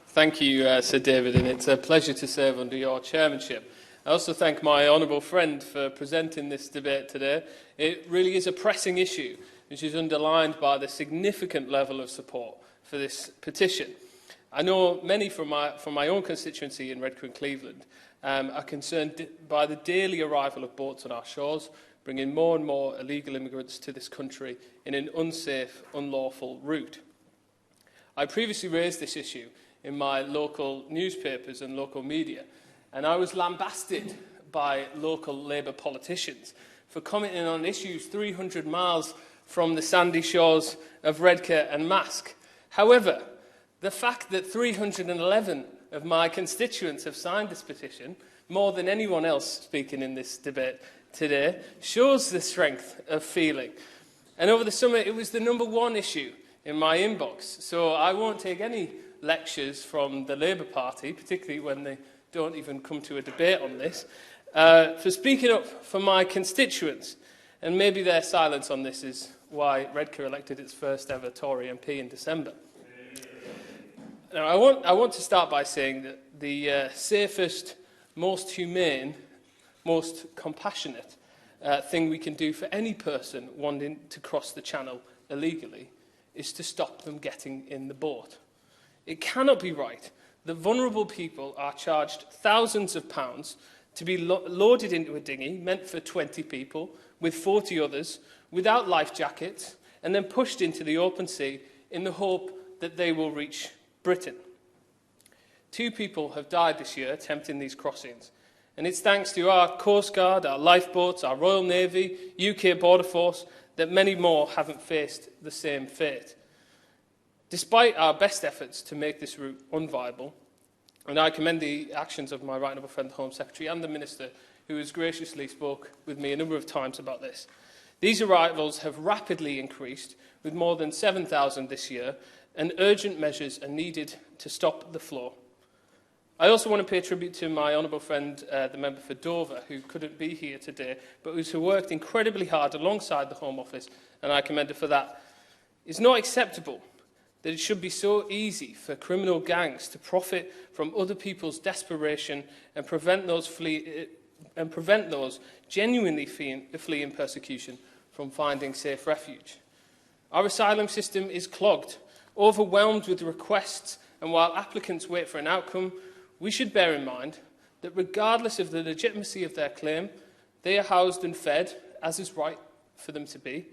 Thank you, Sir David, and it's a pleasure to serve under your chairmanship. I also thank my honourable friend for presenting this debate today. It really is a pressing issue, which is underlined by the significant level of support for this petition. I know many from my own constituency in Redcar and Cleveland are concerned by the daily arrival of boats on our shores, bringing more and more illegal immigrants to this country in an unsafe, unlawful route. I previously raised this issue in my local newspapers and local media, and I was lambasted by local Labour politicians for commenting on issues 300 miles from the sandy shores of Redcar and Mask. However, the fact that 311 of my constituents have signed this petition, more than anyone else speaking in this debate today, shows the strength of feeling. And over the summer, it was the #1 issue in my inbox. So I won't take any lectures from the Labour Party, particularly when they don't even come to a debate on this, for speaking up for my constituents. And maybe their silence on this is why Redcar elected its first ever Tory MP in December. Now, I want to start by saying that the safest, most humane, most compassionate thing we can do for any person wanting to cross the Channel illegally is to stop them getting in the boat. It cannot be right that vulnerable people are charged thousands of pounds to be loaded into a dinghy meant for 20 people with 40 others without life jackets and then pushed into the open sea in the hope that they will reach Britain. 2 people have died this year attempting these crossings, and it's thanks to our Coast Guard, our lifeboats, our Royal Navy, UK Border Force that many more haven't faced the same fate. Despite our best efforts to make this route unviable, and I commend the actions of my right honourable friend, the Home Secretary, and the Minister, who has graciously spoke with me a number of times about this, these arrivals have rapidly increased, with more than 7,000 this year, and urgent measures are needed to stop the flow. I also want to pay tribute to my honourable friend, the member for Dover, who couldn't be here today, but who worked incredibly hard alongside the Home Office, and I commend her for that. It's not acceptable that it should be so easy for criminal gangs to profit from other people's desperation and prevent those genuinely fleeing persecution from finding safe refuge. Our asylum system is clogged, overwhelmed with requests, and while applicants wait for an outcome, we should bear in mind that regardless of the legitimacy of their claim, they are housed and fed, as is right for them to be,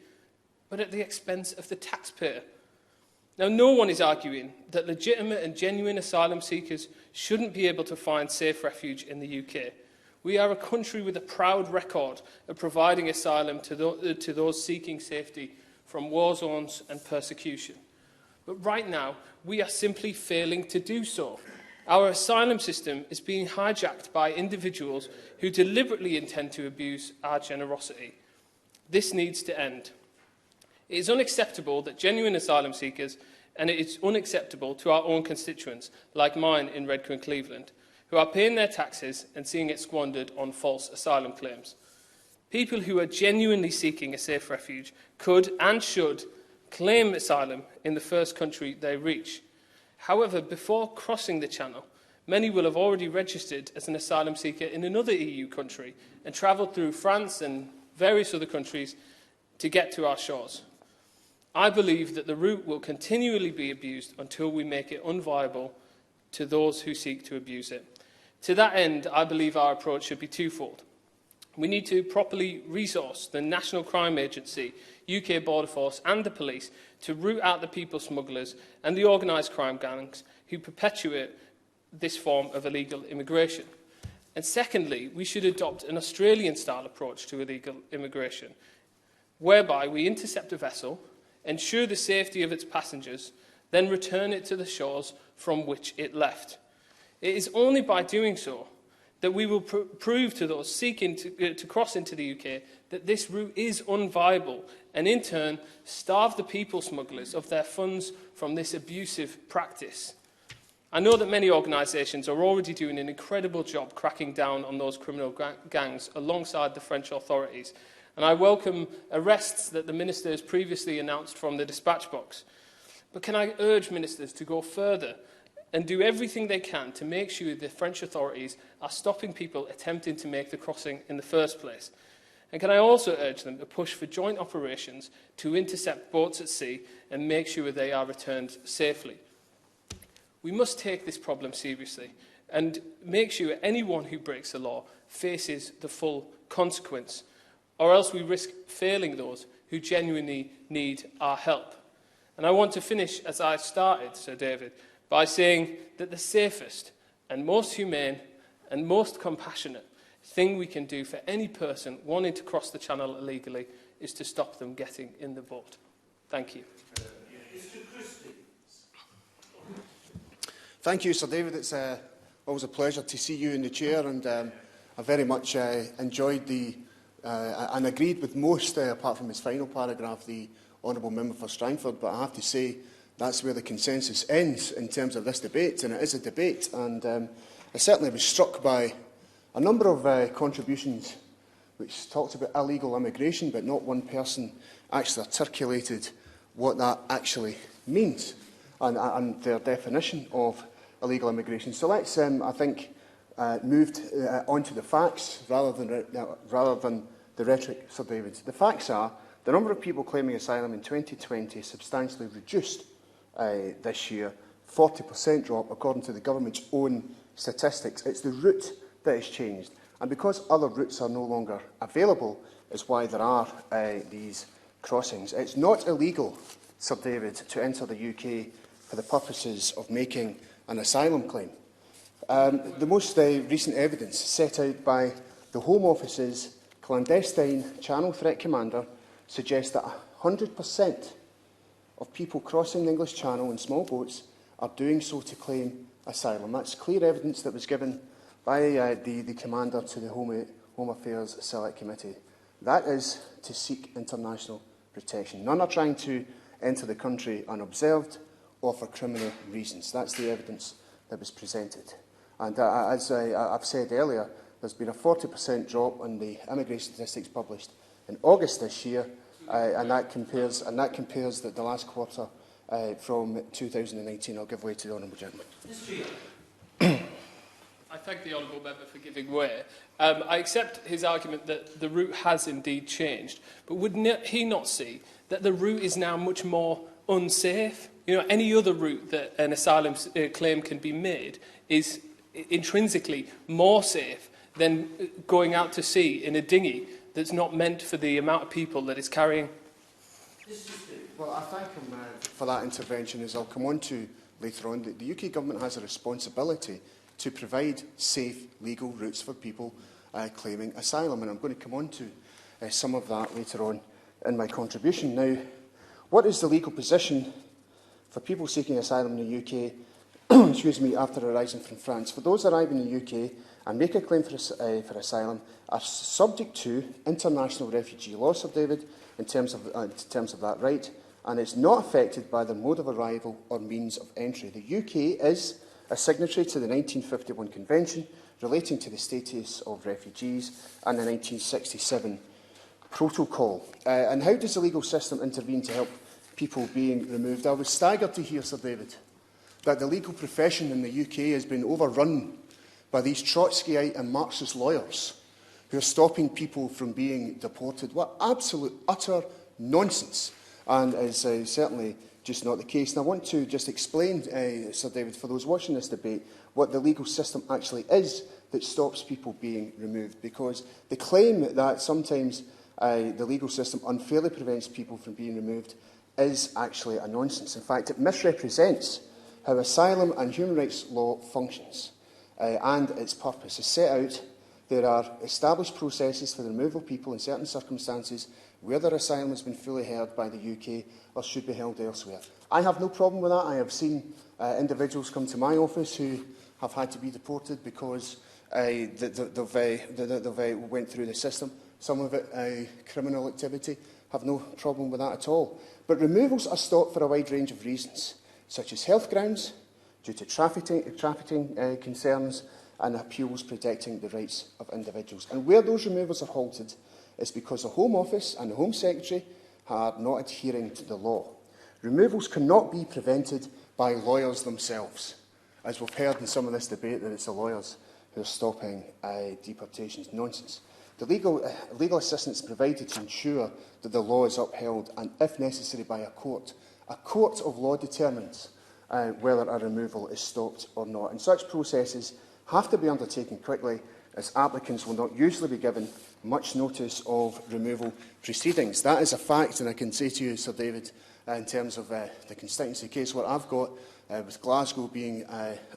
but at the expense of the taxpayer. Now, no one is arguing that legitimate and genuine asylum seekers shouldn't be able to find safe refuge in the UK. We are a country with a proud record of providing asylum to those seeking safety from war zones and persecution. But right now, we are simply failing to do so. Our asylum system is being hijacked by individuals who deliberately intend to abuse our generosity. This needs to end. It is unacceptable that genuine asylum seekers, and it is unacceptable to our own constituents, like mine in Redcar and Cleveland, who are paying their taxes and seeing it squandered on false asylum claims. People who are genuinely seeking a safe refuge could and should claim asylum in the first country they reach. However, before crossing the Channel, many will have already registered as an asylum seeker in another EU country and travelled through France and various other countries to get to our shores. I believe that the route will continually be abused until we make it unviable to those who seek to abuse it. To that end, I believe our approach should be twofold. We need to properly resource the National Crime Agency, UK Border Force and the police to root out the people smugglers and the organised crime gangs who perpetuate this form of illegal immigration. And secondly, we should adopt an Australian-style approach to illegal immigration, whereby we intercept a vessel, ensure the safety of its passengers, then return it to the shores from which it left. It is only by doing so that we will prove to those seeking to cross into the UK that this route is unviable and in turn starve the people smugglers of their funds from this abusive practice. I know that many organisations are already doing an incredible job cracking down on those criminal gangs alongside the French authorities, and I welcome arrests that the Minister has previously announced from the dispatch box. But can I urge ministers to go further and do everything they can to make sure the French authorities are stopping people attempting to make the crossing in the first place? And can I also urge them to push for joint operations to intercept boats at sea and make sure they are returned safely? We must take this problem seriously and make sure anyone who breaks the law faces the full consequence, or else we risk failing those who genuinely need our help. And I want to finish as I started, Sir David, by saying that the safest and most humane and most compassionate thing we can do for any person wanting to cross the Channel illegally is to stop them getting in the boat. Thank you. Thank you, Sir David. It's always a pleasure to see you in the chair, and I very much enjoyed and agreed with most, apart from his final paragraph, the Honourable Member for Strangford, but I have to say that's where the consensus ends in terms of this debate, and it is a debate. And I certainly was struck by a number of contributions which talked about illegal immigration, but not one person actually articulated what that actually means and their definition of illegal immigration. So let's, I think, move on to the facts rather than the rhetoric, Sir David. The facts are the number of people claiming asylum in 2020 substantially reduced this year, 40% drop according to the government's own statistics. It's the route that has changed, and because other routes are no longer available is why there are these crossings. It's not illegal, Sir David, to enter the UK for the purposes of making an asylum claim. The most recent evidence set out by the Home Office's clandestine Channel Threat Commander suggests that 100% of people crossing the English Channel in small boats are doing so to claim asylum. That's clear evidence that was given by the Commander to the Home Affairs Select Committee. That is to seek international protection. None are trying to enter the country unobserved or for criminal reasons. That's the evidence that was presented. And as I've said earlier, there's been a 40% drop on the immigration statistics published in August this year, and that compares the last quarter from 2019. I'll give way to the Honourable Gentleman. I thank the Honourable Member for giving way. I accept his argument that the route has indeed changed, but would he not see that the route is now much more unsafe? You know, any other route that an asylum claim can be made is intrinsically more safe than going out to sea in a dinghy that's not meant for the amount of people that it's carrying. Well, I thank him for that intervention, as I'll come on to later on. The UK Government has a responsibility to provide safe legal routes for people claiming asylum, and I'm going to come on to some of that later on in my contribution. Now, what is the legal position for people seeking asylum in the UK excuse me, after arising from France? For those arriving in the UK and make a claim for asylum are subject to international refugee law, Sir David, in terms of that right, and it's not affected by their mode of arrival or means of entry. The UK is a signatory to the 1951 Convention relating to the status of refugees and the 1967 Protocol. And how does the legal system intervene to help people being removed? I was staggered to hear, Sir David, that the legal profession in the UK has been overrun by these Trotskyite and Marxist lawyers who are stopping people from being deported. What absolute, utter nonsense, and is certainly just not the case. And I want to just explain, Sir David, for those watching this debate, what the legal system actually is that stops people being removed. Because the claim that sometimes the legal system unfairly prevents people from being removed is actually a nonsense. In fact, it misrepresents how asylum and human rights law functions and its purpose. As set out, there are established processes for the removal of people in certain circumstances where their asylum has been fully heard by the UK or should be held elsewhere. I have no problem with that. I have seen individuals come to my office who have had to be deported because they've went through the system. Some of it criminal activity. Have no problem with that at all. But removals are stopped for a wide range of reasons, such as health grounds, due to trafficking concerns, and appeals protecting the rights of individuals. And where those removals are halted is because the Home Office and the Home Secretary are not adhering to the law. Removals cannot be prevented by lawyers themselves, as we've heard in some of this debate that it's the lawyers who are stopping deportations. Nonsense. The legal assistance provided to ensure that the law is upheld and, if necessary, by a court. A court of law determines whether a removal is stopped or not. And such processes have to be undertaken quickly, as applicants will not usually be given much notice of removal proceedings. That is a fact, and I can say to you, Sir David, in terms of the constituency case, what I've got with Glasgow being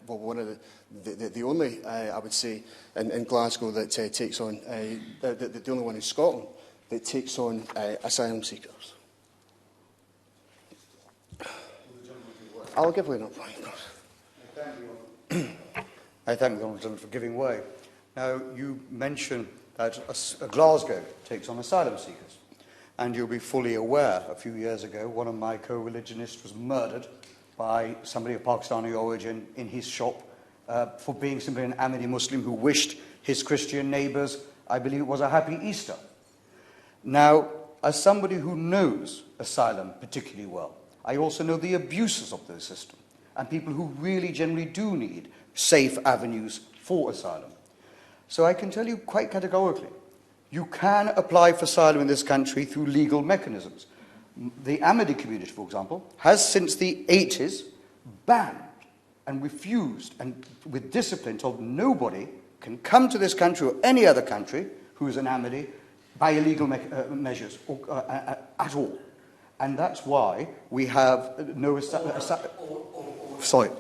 one of the only, I would say, in Glasgow that takes on, the only one in Scotland that takes on asylum seekers. I'll give way enough. I thank the Honourable Gentleman for giving way. Now, you mentioned that Glasgow takes on asylum seekers, and you'll be fully aware, a few years ago, one of my co-religionists was murdered by somebody of Pakistani origin in his shop for being simply an Ahmadi Muslim who wished his Christian neighbours, I believe it was, a happy Easter. Now, as somebody who knows asylum particularly well, I also know the abuses of the system and people who really generally do need safe avenues for asylum. So I can tell you quite categorically, you can apply for asylum in this country through legal mechanisms. The Ahmadi community, for example, has since the 80s banned and refused, and with discipline told nobody can come to this country or any other country who is an Ahmadi by illegal measures at all. And that's why we have no... Sorry.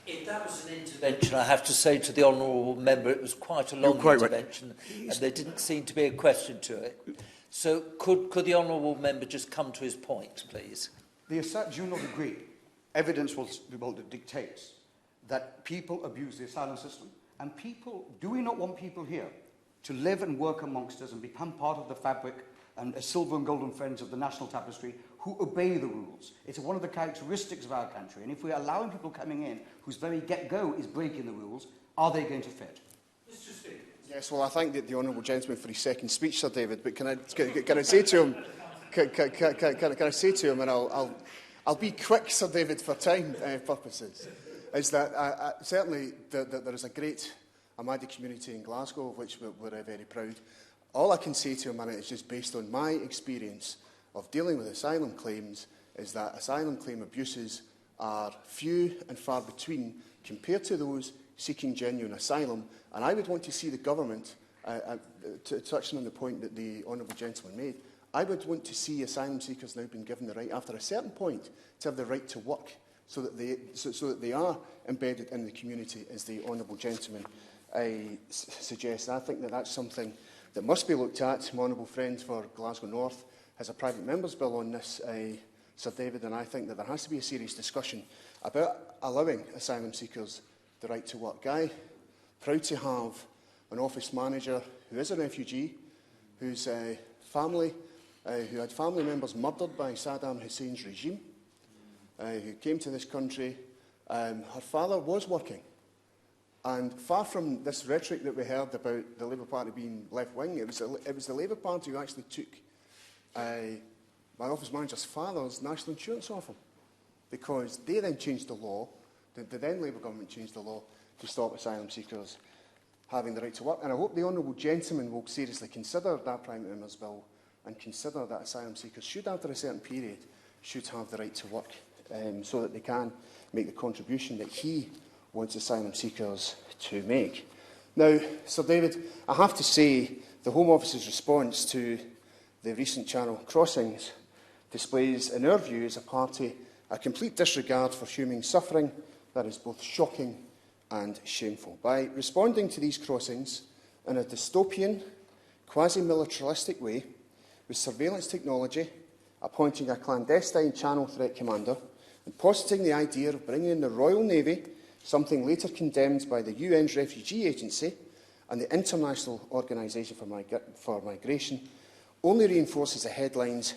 If that was an intervention, I have to say to the honourable member, it was quite a long intervention, and there didn't seem to be a question to it. So could the honourable member just come to his point, please? Do you not agree? Evidence dictates that people abuse the asylum system, and do we not want people here to live and work amongst us and become part of the fabric and silver and golden friends of the national tapestry who obey the rules? It's one of the characteristics of our country, and if we're allowing people coming in whose very get-go is breaking the rules, are they going to fit? Mr. Speaker. Yes, well, I thank the honourable gentleman for his second speech, Sir David. But can I say to him, can I say to him, and I'll be quick, Sir David, for time purposes, is that certainly there is a great Ahmadi community in Glasgow, of which we're very proud. All I can say to him, and it's just based on my experience of dealing with asylum claims, is that asylum claim abuses are few and far between compared to those seeking genuine asylum. And I would want to see the government, touching on the point that the honourable gentleman made, I would want to see asylum seekers now being given the right, after a certain point, to have the right to work, so that they are embedded in the community, as the honourable gentleman suggests. I think that that's something that must be looked at. My honourable friend for Glasgow North has a private member's bill on this, Sir David, and I think that there has to be a serious discussion about allowing asylum seekers the right to work. I'm proud to have an office manager who is a refugee, whose family, who had family members murdered by Saddam Hussein's regime, who came to this country her father was working. And far from this rhetoric that we heard about the Labour Party being left-wing, it was the Labour Party who actually took my office manager's father's national insurance off him, because they then changed the law, the then Labour government changed the law to stop asylum seekers having the right to work. And I hope the honourable gentleman will seriously consider that Prime Minister's bill and consider that asylum seekers should, after a certain period, should have the right to work, so that they can make the contribution that he wants asylum seekers to make. Now, Sir David, I have to say the Home Office's response to the recent Channel crossings displays, in our view, as a party, a complete disregard for human suffering that is both shocking and shameful. By responding to these crossings in a dystopian, quasi-militaristic way, with surveillance technology, appointing a clandestine Channel threat commander, and positing the idea of bringing in the Royal Navy, something later condemned by the UN's Refugee Agency and the International Organisation for Migration, only reinforces the headlines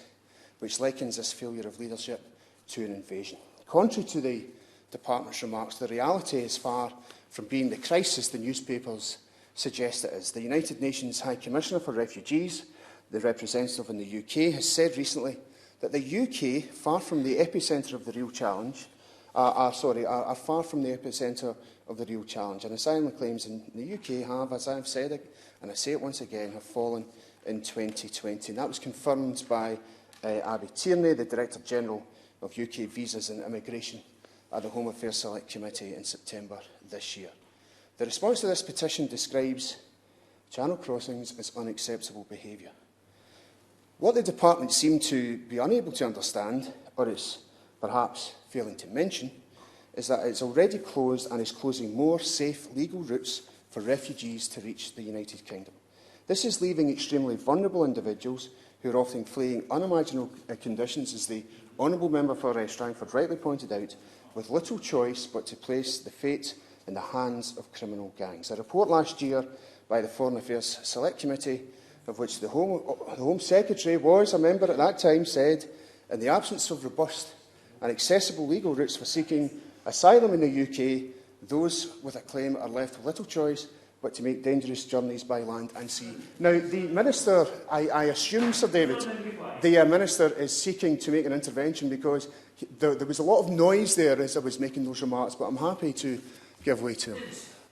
which likens this failure of leadership to an invasion. Contrary to the Department's remarks, the reality is far from being the crisis the newspapers suggest it is. The United Nations High Commissioner for Refugees, the representative in the UK, has said recently that the UK, far from the epicentre of the real challenge, are far from the epicentre of the real challenge. And asylum claims in the UK have, as I have said it, and I say it once again, have fallen in 2020. And that was confirmed by Abby Tierney, the Director General of UK Visas and Immigration at the Home Affairs Select Committee in September this year. The response to this petition describes Channel crossings as unacceptable behaviour. What the Department seem to be unable to understand, or is perhaps failing to mention, is that it's already closed and is closing more safe legal routes for refugees to reach the United Kingdom. This is leaving extremely vulnerable individuals who are often fleeing unimaginable conditions, as the Honourable Member for Strangford rightly pointed out, with little choice but to place the fate in the hands of criminal gangs. A report last year by the Foreign Affairs Select Committee, of which the Home Secretary was a member at that time, said, in the absence of robust and accessible legal routes for seeking asylum in the UK, those with a claim are left with little choice but to make dangerous journeys by land and sea. Now, the Minister, I assume, Sir David, the Minister is seeking to make an intervention because there was a lot of noise there as I was making those remarks, but I'm happy to give way to him.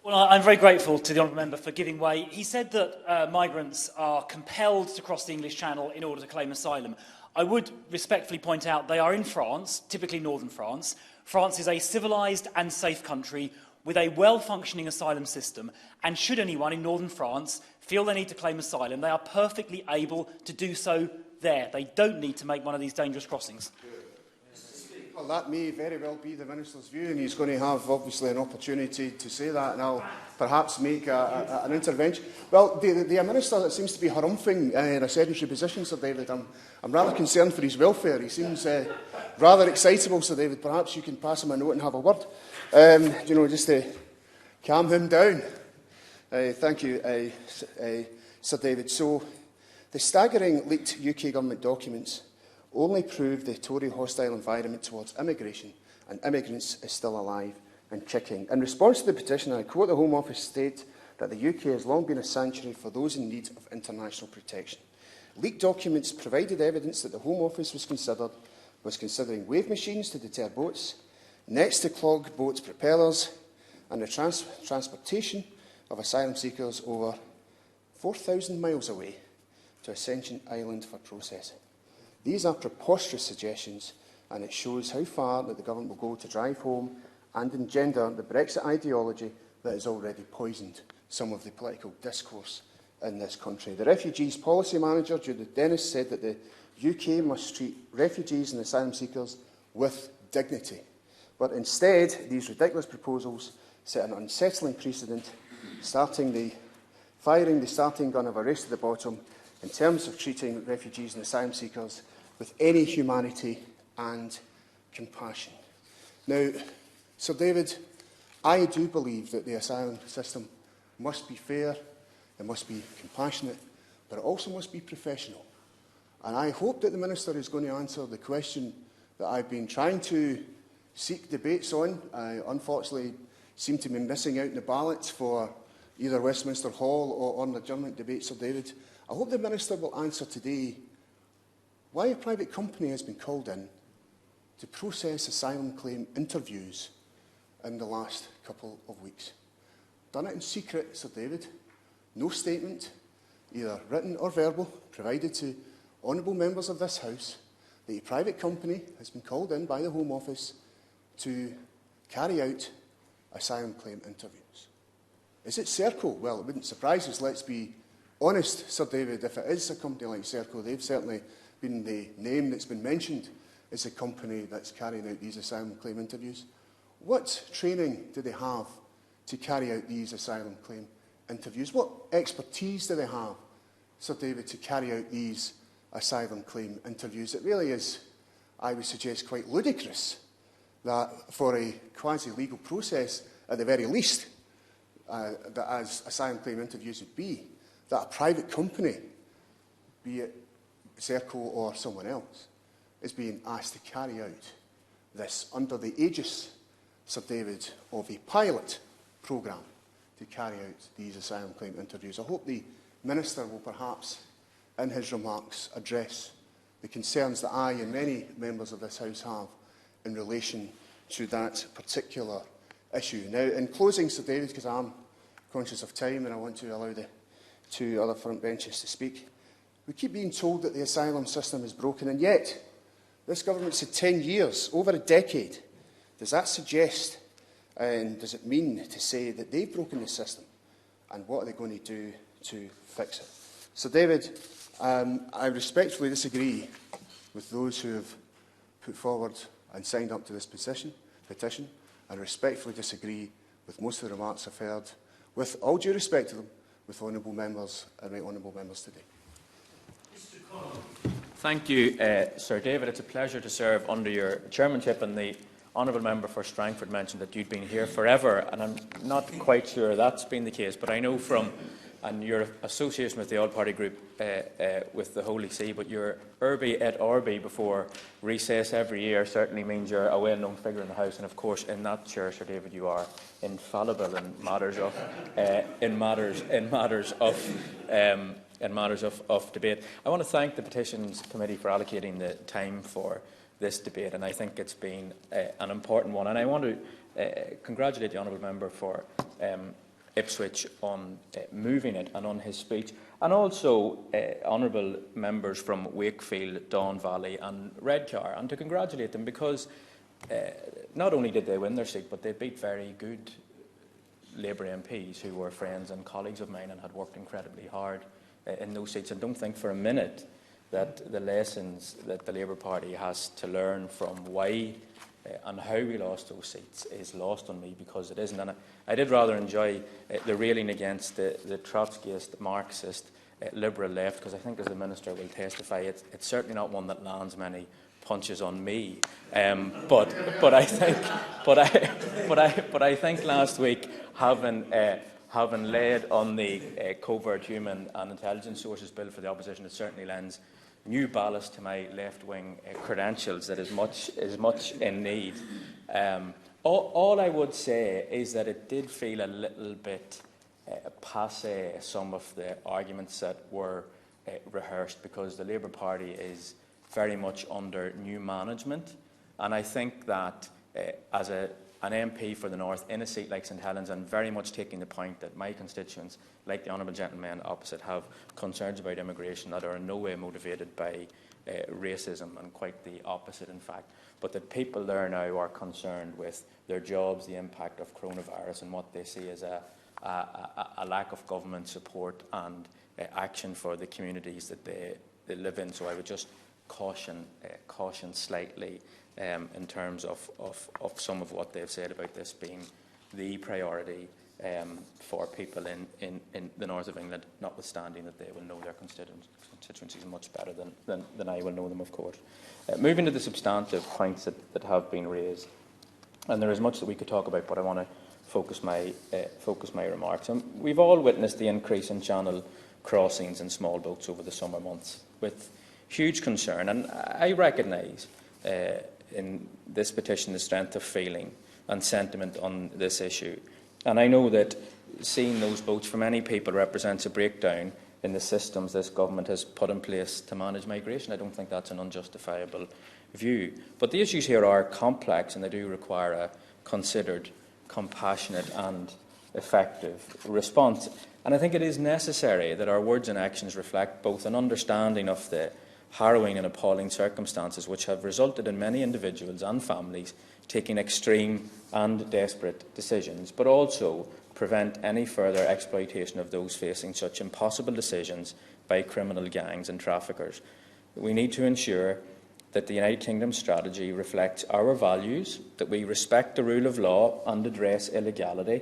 Well, I'm very grateful to the Honourable Member for giving way. He said that migrants are compelled to cross the English Channel in order to claim asylum. I would respectfully point out they are in France, typically northern France. France is a civilised and safe country with a well-functioning asylum system, and should anyone in northern France feel they need to claim asylum, they are perfectly able to do so there. They don't need to make one of these dangerous crossings. Well, that may very well be the Minister's view, and he's going to have, obviously, an opportunity to say that, and I'll perhaps make an intervention. Well, the Minister that seems to be harumphing in a sedentary position, Sir David, I'm rather concerned for his welfare. He seems rather excitable, Sir David. Perhaps you can pass him a note and have a word, just to calm him down. Thank you, Sir David. So, the staggering leaked UK government documents only prove the Tory hostile environment towards immigration and immigrants is still alive and kicking. In response to the petition, I quote the Home Office state that the UK has long been a sanctuary for those in need of international protection. Leaked documents provided evidence that the Home Office was considering wave machines to deter boats, nets to clog boats' propellers, and the transportation of asylum seekers over 4,000 miles away to Ascension Island for processing. These are preposterous suggestions, and it shows how far that the government will go to drive home and engender the Brexit ideology that has already poisoned some of the political discourse in this country. The Refugees Policy Manager, Judith Dennis, said that the UK must treat refugees and asylum seekers with dignity. But instead, these ridiculous proposals set an unsettling precedent, firing the starting gun of a race to the bottom in terms of treating refugees and asylum seekers with any humanity and compassion. Now, Sir David, I do believe that the asylum system must be fair, it must be compassionate, but it also must be professional. And I hope that the Minister is going to answer the question that I've been trying to seek debates on, unfortunately seem to be missing out in the ballots for either Westminster Hall or on the adjournment debate, Sir David. I hope the Minister will answer today why a private company has been called in to process asylum claim interviews in the last couple of weeks. Done it in secret, Sir David. No statement, either written or verbal, provided to honourable members of this House that a private company has been called in by the Home Office to carry out asylum claim interviews. Is it Serco? Well, it wouldn't surprise us, let's be honest, Sir David. If it is a company like Serco, they've certainly been the name that's been mentioned as the company that's carrying out these asylum claim interviews. What training do they have to carry out these asylum claim interviews? What expertise do they have, Sir David, to carry out these asylum claim interviews? It really is, I would suggest, quite ludicrous that for a quasi-legal process, at the very least, that as asylum claim interviews would be, that a private company, be it Serco or someone else, is being asked to carry out this under the aegis, Sir David, of a pilot programme to carry out these asylum claim interviews. I hope the Minister will perhaps, in his remarks, address the concerns that I and many members of this House have in relation to that particular issue. Now, in closing, Sir David, because I'm conscious of time and I want to allow the two other front benches to speak, we keep being told that the asylum system is broken, and yet this government's had 10 years, over a decade. Does that suggest, and does it mean to say that they've broken the system, and what are they going to do to fix it? So, David, I respectfully disagree with those who have put forward and signed up to this petition. I respectfully disagree with most of the remarks I've heard, with all due respect to them, with honourable members and right honourable members today. Thank you, Sir David. It's a pleasure to serve under your chairmanship, and the honourable member for Strangford mentioned that you'd been here forever, and I'm not quite sure that's been the case, but I know from and your association with the All-Party Group with the Holy See, but your urbi et orbi before recess every year certainly means you're a well-known figure in the House, and of course in that chair, Sir David, you are infallible in matters of debate. I want to thank the Petitions Committee for allocating the time for this debate, and I think it's been an important one. And I want to congratulate the honourable member for Ipswich on moving it and on his speech, and also honourable members from Wakefield, Don Valley and Redcar, and to congratulate them because not only did they win their seat, but they beat very good Labour MPs who were friends and colleagues of mine and had worked incredibly hard in those seats. And don't think for a minute that the lessons that the Labour Party has to learn from why and how we lost those seats is lost on me, because it isn't. And I did rather enjoy the railing against the Trotskyist, Marxist, Liberal left, because I think, as the Minister will testify, it's certainly not one that lands many punches on me. But I think last week, having led on the covert human and intelligence sources bill for the opposition, it certainly lends new ballast to my left-wing credentials that is much in need. All I would say is that it did feel a little bit passé, some of the arguments that were rehearsed, because the Labour Party is very much under new management, and I think that as an MP for the North in a seat like St Helens, and very much taking the point that my constituents, like the honourable gentleman opposite, have concerns about immigration that are in no way motivated by racism, and quite the opposite in fact, but that people there now are concerned with their jobs, the impact of coronavirus, and what they see as a lack of government support and action for the communities that they live in. So I would just caution slightly in terms of some of what they've said about this being the priority for people in the north of England, notwithstanding that they will know their constituencies much better than I will know them, of course. Moving to the substantive points that have been raised, and there is much that we could talk about, but I want to focus my remarks. And we've all witnessed the increase in channel crossings in small boats over the summer months with huge concern, and I recognise in this petition the strength of feeling and sentiment on this issue. And I know that seeing those votes for many people represents a breakdown in the systems this government has put in place to manage migration. I don't think that's an unjustifiable view. But the issues here are complex, and they do require a considered, compassionate and effective response. And I think it is necessary that our words and actions reflect both an understanding of the harrowing and appalling circumstances which have resulted in many individuals and families taking extreme and desperate decisions, but also prevent any further exploitation of those facing such impossible decisions by criminal gangs and traffickers. We need to ensure that the United Kingdom strategy reflects our values, that we respect the rule of law and address illegality,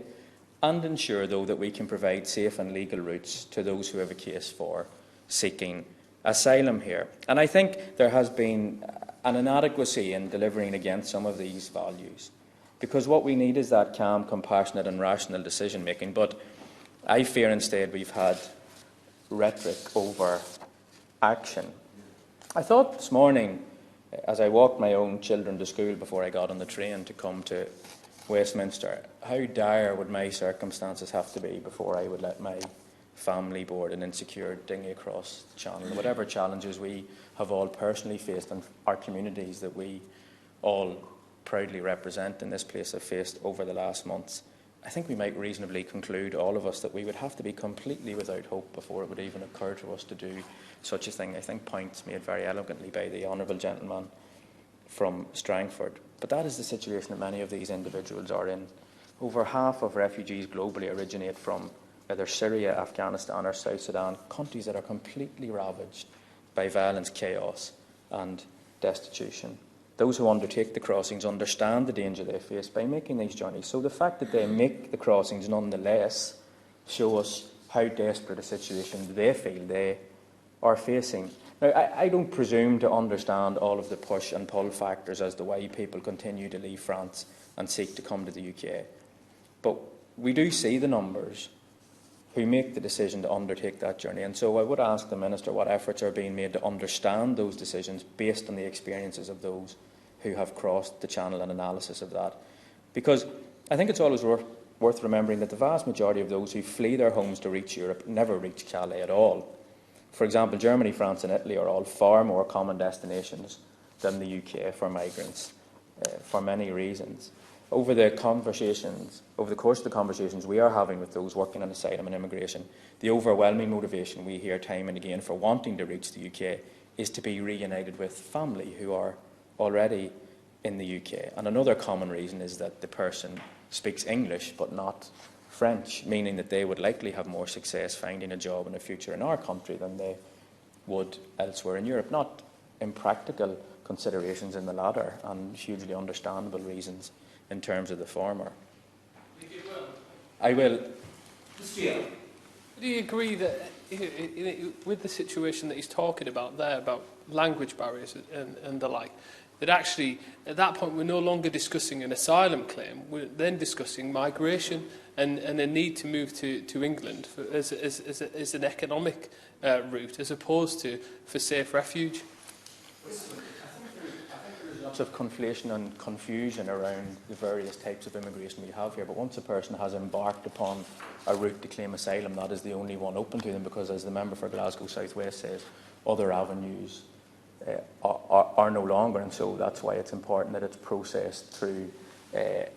and ensure, though, that we can provide safe and legal routes to those who have a case for seeking asylum here. And I think there has been an inadequacy in delivering against some of these values, because what we need is that calm, compassionate and rational decision-making. But I fear instead we've had rhetoric over action. I thought this morning, as I walked my own children to school before I got on the train to come to Westminster, how dire would my circumstances have to be before I would let my family board an insecure dinghy across the channel. Whatever challenges we have all personally faced and our communities that we all proudly represent in this place have faced over the last months, I think we might reasonably conclude, all of us, that we would have to be completely without hope before it would even occur to us to do such a thing. I think points made very eloquently by the honourable gentleman from Strangford. But that is the situation that many of these individuals are in. Over half of refugees globally originate from either Syria, Afghanistan or South Sudan, countries that are completely ravaged by violence, chaos and destitution. Those who undertake the crossings understand the danger they face by making these journeys. So the fact that they make the crossings nonetheless show us how desperate a situation they feel they are facing. Now, I don't presume to understand all of the push and pull factors as to why people continue to leave France and seek to come to the UK. But we do see the numbers who make the decision to undertake that journey. And so I would ask the Minister what efforts are being made to understand those decisions based on the experiences of those who have crossed the channel and analysis of that. Because I think it's always worth remembering that the vast majority of those who flee their homes to reach Europe never reach Calais at all. For example, Germany, France and Italy are all far more common destinations than the UK for migrants, for many reasons. Over the course of the conversations we are having with those working on asylum and immigration, the overwhelming motivation we hear time and again for wanting to reach the UK is to be reunited with family who are already in the UK. And another common reason is that the person speaks English but not French, meaning that they would likely have more success finding a job in the future in our country than they would elsewhere in Europe. Not impractical considerations in the latter, and hugely understandable reasons in terms of the former. I will. Do you agree that with the situation that he's talking about there, about language barriers and the like, that actually at that point we're no longer discussing an asylum claim, we're then discussing migration and a need to move to England as an economic route as opposed to for safe refuge? Lots of conflation and confusion around the various types of immigration we have here, but once a person has embarked upon a route to claim asylum, that is the only one open to them, because as the member for Glasgow South West says, other avenues are no longer, and so that's why it's important that it's processed through a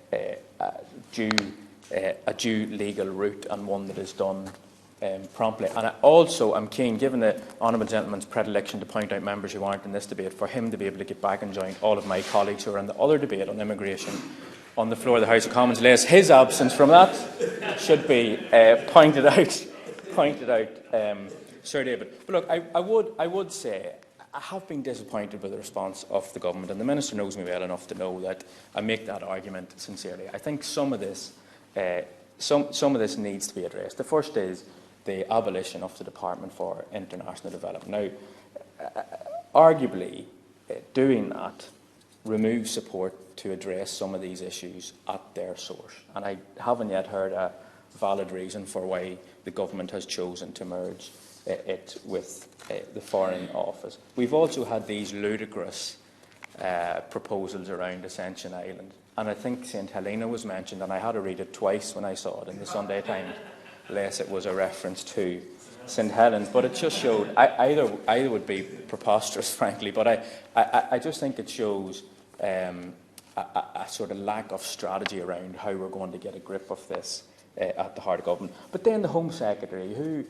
due legal route, and one that is done promptly. And I'm keen, given the honourable gentleman's predilection to point out members who aren't in this debate, for him to be able to get back and join all of my colleagues who are in the other debate on immigration on the floor of the House of Commons, lest his absence from that should be pointed out, Sir David. But look, I would say I have been disappointed with the response of the government, and the Minister knows me well enough to know that I make that argument sincerely. I think some of this needs to be addressed. The first is the abolition of the Department for International Development. Now, arguably, doing that removes support to address some of these issues at their source. And I haven't yet heard a valid reason for why the government has chosen to merge it with the Foreign Office. We've also had these ludicrous proposals around Ascension Island. And I think St Helena was mentioned, and I had to read it twice when I saw it in the Sunday Times, lest it was a reference to St Helens. But it just showed, either would be preposterous, frankly, but I just think it shows a sort of lack of strategy around how we're going to get a grip of this at the heart of government. But then the Home Secretary, who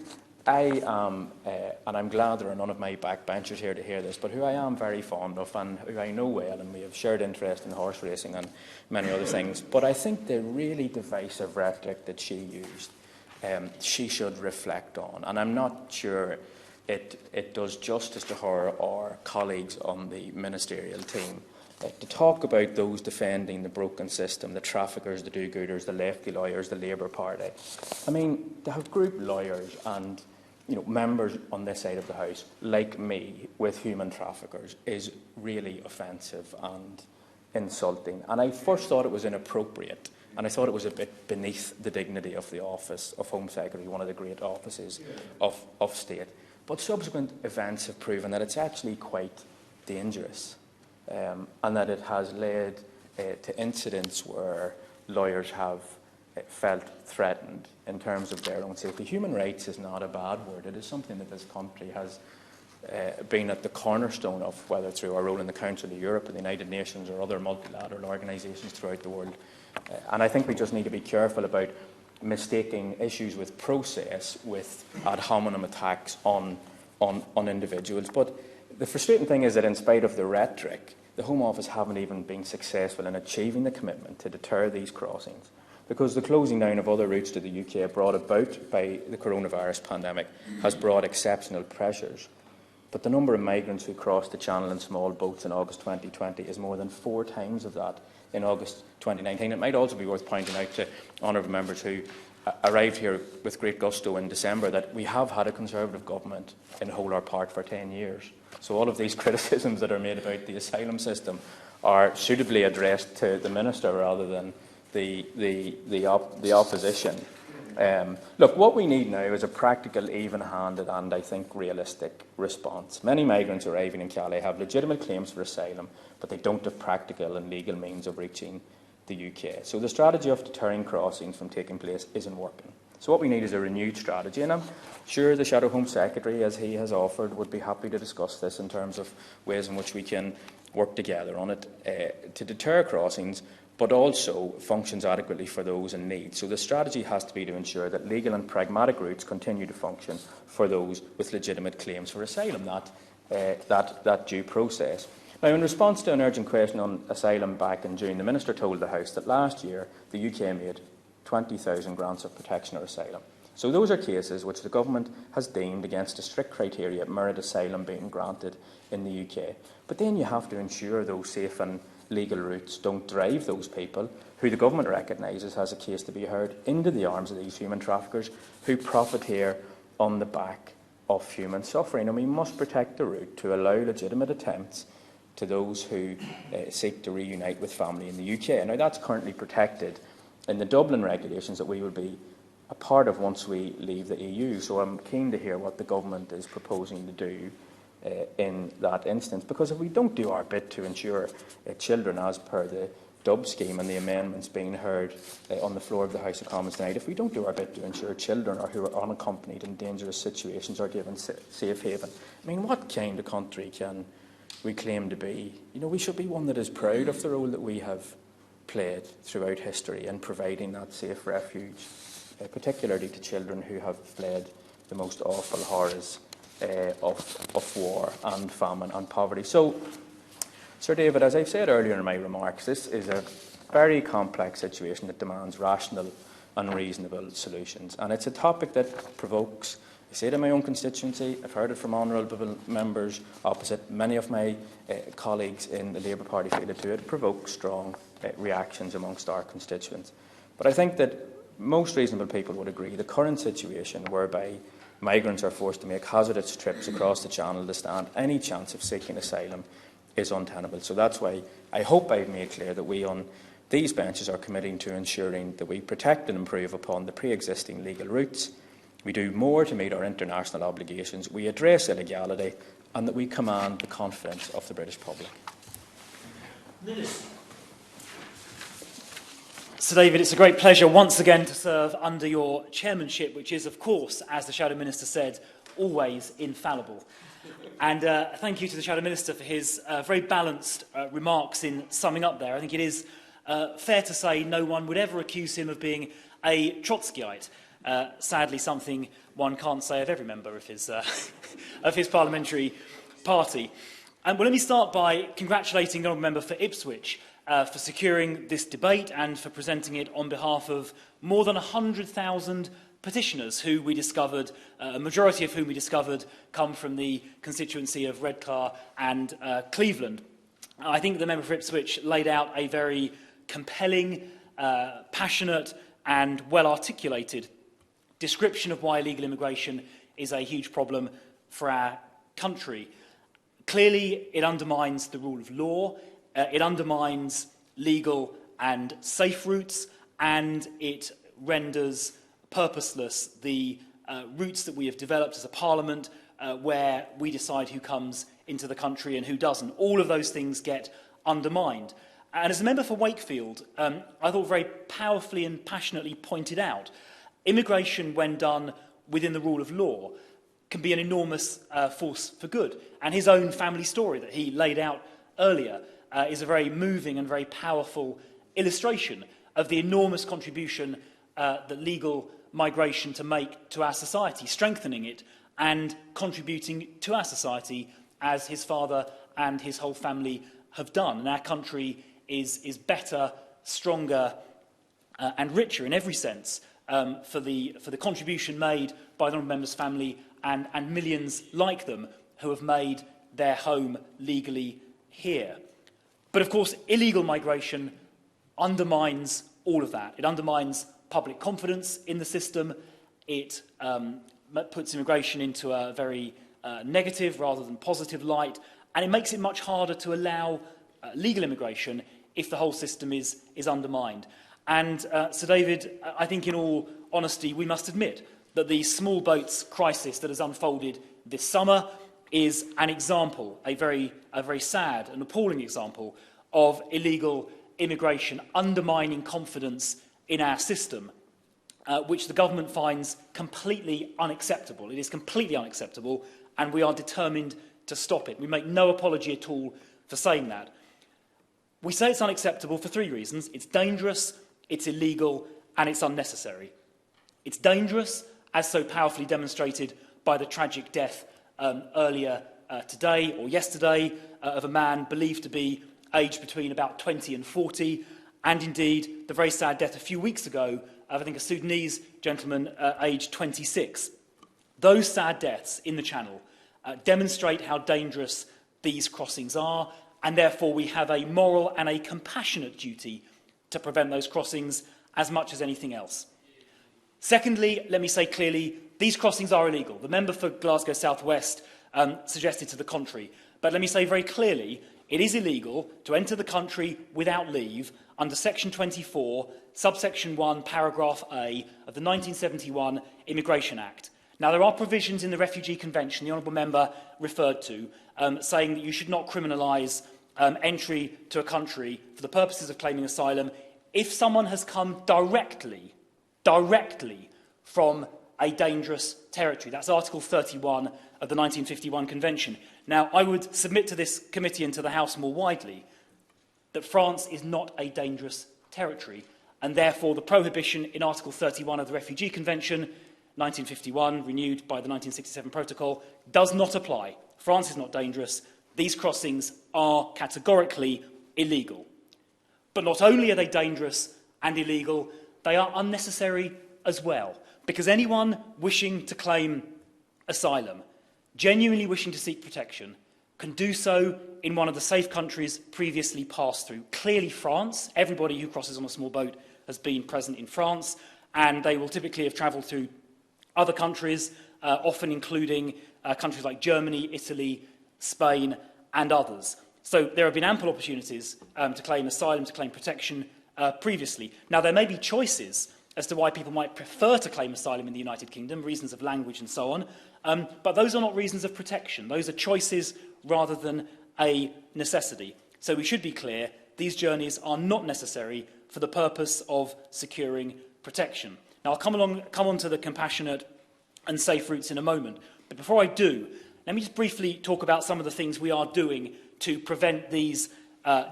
I am, and I'm glad there are none of my backbenchers here to hear this, but who I am very fond of and who I know well, and we have shared interest in horse racing and many other things. But I think the really divisive rhetoric that she used, she should reflect on. And I'm not sure it does justice to her or colleagues on the ministerial team to talk about those defending the broken system, the traffickers, the do-gooders, the lefty lawyers, the Labour Party. I mean, to have group lawyers and members on this side of the House, like me, with human traffickers is really offensive and insulting. And I first thought it was inappropriate, and I thought it was a bit beneath the dignity of the office of Home Secretary, one of the great offices of state. But subsequent events have proven that it's actually quite dangerous, and that it has led to incidents where lawyers have felt threatened in terms of their own safety. Human rights is not a bad word. It is something that this country has been at the cornerstone of, whether through our role in the Council of Europe, or the United Nations, or other multilateral organisations throughout the world. And I think we just need to be careful about mistaking issues with process with ad hominem attacks on individuals. But the frustrating thing is that in spite of the rhetoric, the Home Office haven't even been successful in achieving the commitment to deter these crossings, because the closing down of other routes to the UK brought about by the coronavirus pandemic has brought exceptional pressures. But the number of migrants who crossed the Channel in small boats in August 2020 is more than 4 times of that in August 2019. It might also be worth pointing out to honourable members who arrived here with great gusto in December that we have had a Conservative government in whole or part for 10 years. So all of these criticisms that are made about the asylum system are suitably addressed to the Minister rather than the opposition. Look, what we need now is a practical, even-handed and, I think, realistic response. Many migrants arriving in Calais have legitimate claims for asylum, but they don't have practical and legal means of reaching the UK. So the strategy of deterring crossings from taking place isn't working. So what we need is a renewed strategy, and I'm sure the Shadow Home Secretary, as he has offered, would be happy to discuss this in terms of ways in which we can work together on it to deter crossings, but also functions adequately for those in need. So the strategy has to be to ensure that legal and pragmatic routes continue to function for those with legitimate claims for asylum, that due process. Now, in response to an urgent question on asylum back in June, the Minister told the House that last year the UK made 20,000 grants of protection or asylum. So those are cases which the Government has deemed, against a strict criteria, merit asylum being granted in the UK. But then you have to ensure those safe and legal routes don't drive those people, who the Government recognises has a case to be heard, into the arms of these human traffickers who profiteer on the back of human suffering. And we must protect the route to allow legitimate attempts to those who seek to reunite with family in the UK. Now, that's currently protected in the Dublin regulations that we will be a part of once we leave the EU. So I'm keen to hear what the Government is proposing to do in that instance, because if we don't do our bit to ensure children, as per the Dub scheme and the amendments being heard on the floor of the House of Commons tonight, if we don't do our bit to ensure children who are unaccompanied in dangerous situations are given safe haven, I mean, what kind of country can we claim to be? You know, we should be one that is proud of the role that we have played throughout history in providing that safe refuge, particularly to children who have fled the most awful horrors of war and famine and poverty. So, Sir David, as I've said earlier in my remarks, this is a very complex situation that demands rational and reasonable solutions. And it's a topic that provokes, I say it in my own constituency, I've heard it from honourable members opposite, many of my colleagues in the Labour Party feel it too, it provokes strong reactions amongst our constituents. But I think that most reasonable people would agree the current situation whereby migrants are forced to make hazardous trips across the Channel to stand any chance of seeking asylum is untenable. So that's why I hope I've made clear that we on these benches are committing to ensuring that we protect and improve upon the pre-existing legal routes, we do more to meet our international obligations, we address illegality, and that we command the confidence of the British public. Sir David, it's a great pleasure once again to serve under your chairmanship, which is, of course, as the Shadow Minister said, always infallible. And thank you to the Shadow Minister for his very balanced remarks in summing up there. I think it is fair to say no one would ever accuse him of being a Trotskyite. Sadly, something one can't say of every member of his, of his parliamentary party. Well, let me start by congratulating the honourable member for Ipswich for securing this debate and for presenting it on behalf of more than 100,000 petitioners who we discovered, a majority of whom we discovered come from the constituency of Redcar and Cleveland. I think the member for Ipswich laid out a very compelling, passionate and well-articulated description of why illegal immigration is a huge problem for our country. Clearly, it undermines the rule of law, it undermines legal and safe routes, and it renders purposeless the routes that we have developed as a parliament where we decide who comes into the country and who doesn't. All of those things get undermined. And as a member for Wakefield, I thought very powerfully and passionately pointed out, immigration, when done within the rule of law, can be an enormous force for good. And his own family story that he laid out earlier is a very moving and very powerful illustration of the enormous contribution that legal migration to make to our society, strengthening it and contributing to our society as his father and his whole family have done. And our country is better, stronger and richer in every sense for the contribution made by the honourable member's family and millions like them who have made their home legally here. But of course, illegal migration undermines all of that. It undermines public confidence in the system. It puts immigration into a very negative rather than positive light. And it makes it much harder to allow legal immigration if the whole system is undermined. And, Sir David, I think in all honesty, we must admit that the small boats crisis that has unfolded this summer is an example, a very sad and appalling example of illegal immigration undermining confidence in our system, which the government finds completely unacceptable. It is completely unacceptable, and we are determined to stop it. We make no apology at all for saying that. We say it's unacceptable for three reasons. It's dangerous, it's illegal, and it's unnecessary. It's dangerous, as so powerfully demonstrated by the tragic death earlier today or yesterday of a man believed to be aged between about 20 and 40, and indeed the very sad death a few weeks ago of, I think, a Sudanese gentleman aged 26. Those sad deaths in the Channel demonstrate how dangerous these crossings are, and therefore we have a moral and a compassionate duty to prevent those crossings as much as anything else. Secondly, let me say clearly, these crossings are illegal. The member for Glasgow South West suggested to the contrary. But let me say very clearly, it is illegal to enter the country without leave under Section 24, subsection 1, paragraph A of the 1971 Immigration Act. Now, there are provisions in the Refugee Convention, the honourable member referred to, saying that you should not criminalise entry to a country for the purposes of claiming asylum if someone has come directly from a dangerous territory. That's Article 31 of the 1951 Convention. Now, I would submit to this committee and to the House more widely that France is not a dangerous territory, and therefore the prohibition in Article 31 of the Refugee Convention, 1951, renewed by the 1967 Protocol, does not apply. France is not dangerous. These crossings are categorically illegal. But not only are they dangerous and illegal, they are unnecessary as well, because anyone wishing to claim asylum, genuinely wishing to seek protection, can do so in one of the safe countries previously passed through. Clearly France, everybody who crosses on a small boat has been present in France, and they will typically have travelled through other countries, often including countries like Germany, Italy, Spain, and others. So there have been ample opportunities to claim asylum, to claim protection previously. Now, there may be choices as to why people might prefer to claim asylum in the United Kingdom, reasons of language and so on, but those are not reasons of protection. Those are choices rather than a necessity. So we should be clear, these journeys are not necessary for the purpose of securing protection. Now, I'll come on to the compassionate and safe routes in a moment. But before I do, let me just briefly talk about some of the things we are doing to prevent these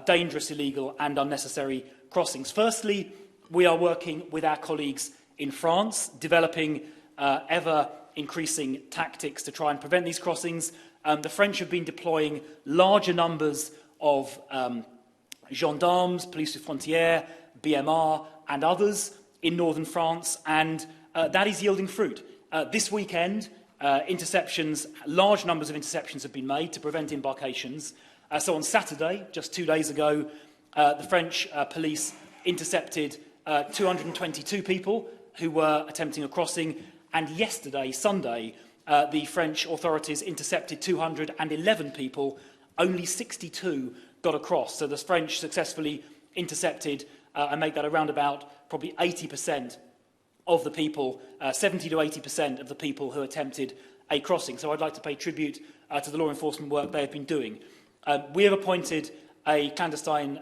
dangerous, illegal and unnecessary crossings. Firstly, we are working with our colleagues in France, developing ever-increasing tactics to try and prevent these crossings. The French have been deploying larger numbers of gendarmes, police de frontières, BMR and others in northern France, and that is yielding fruit. This weekend, large numbers of interceptions have been made to prevent embarkations. So on Saturday, just 2 days ago, the French police intercepted 222 people who were attempting a crossing, and yesterday, Sunday, the French authorities intercepted 211 people. Only 62 got across. So the French successfully intercepted and make that around about probably 80% of the people, 70 to 80% of the people who attempted a crossing. So I'd like to pay tribute to the law enforcement work they have been doing. We have appointed a clandestine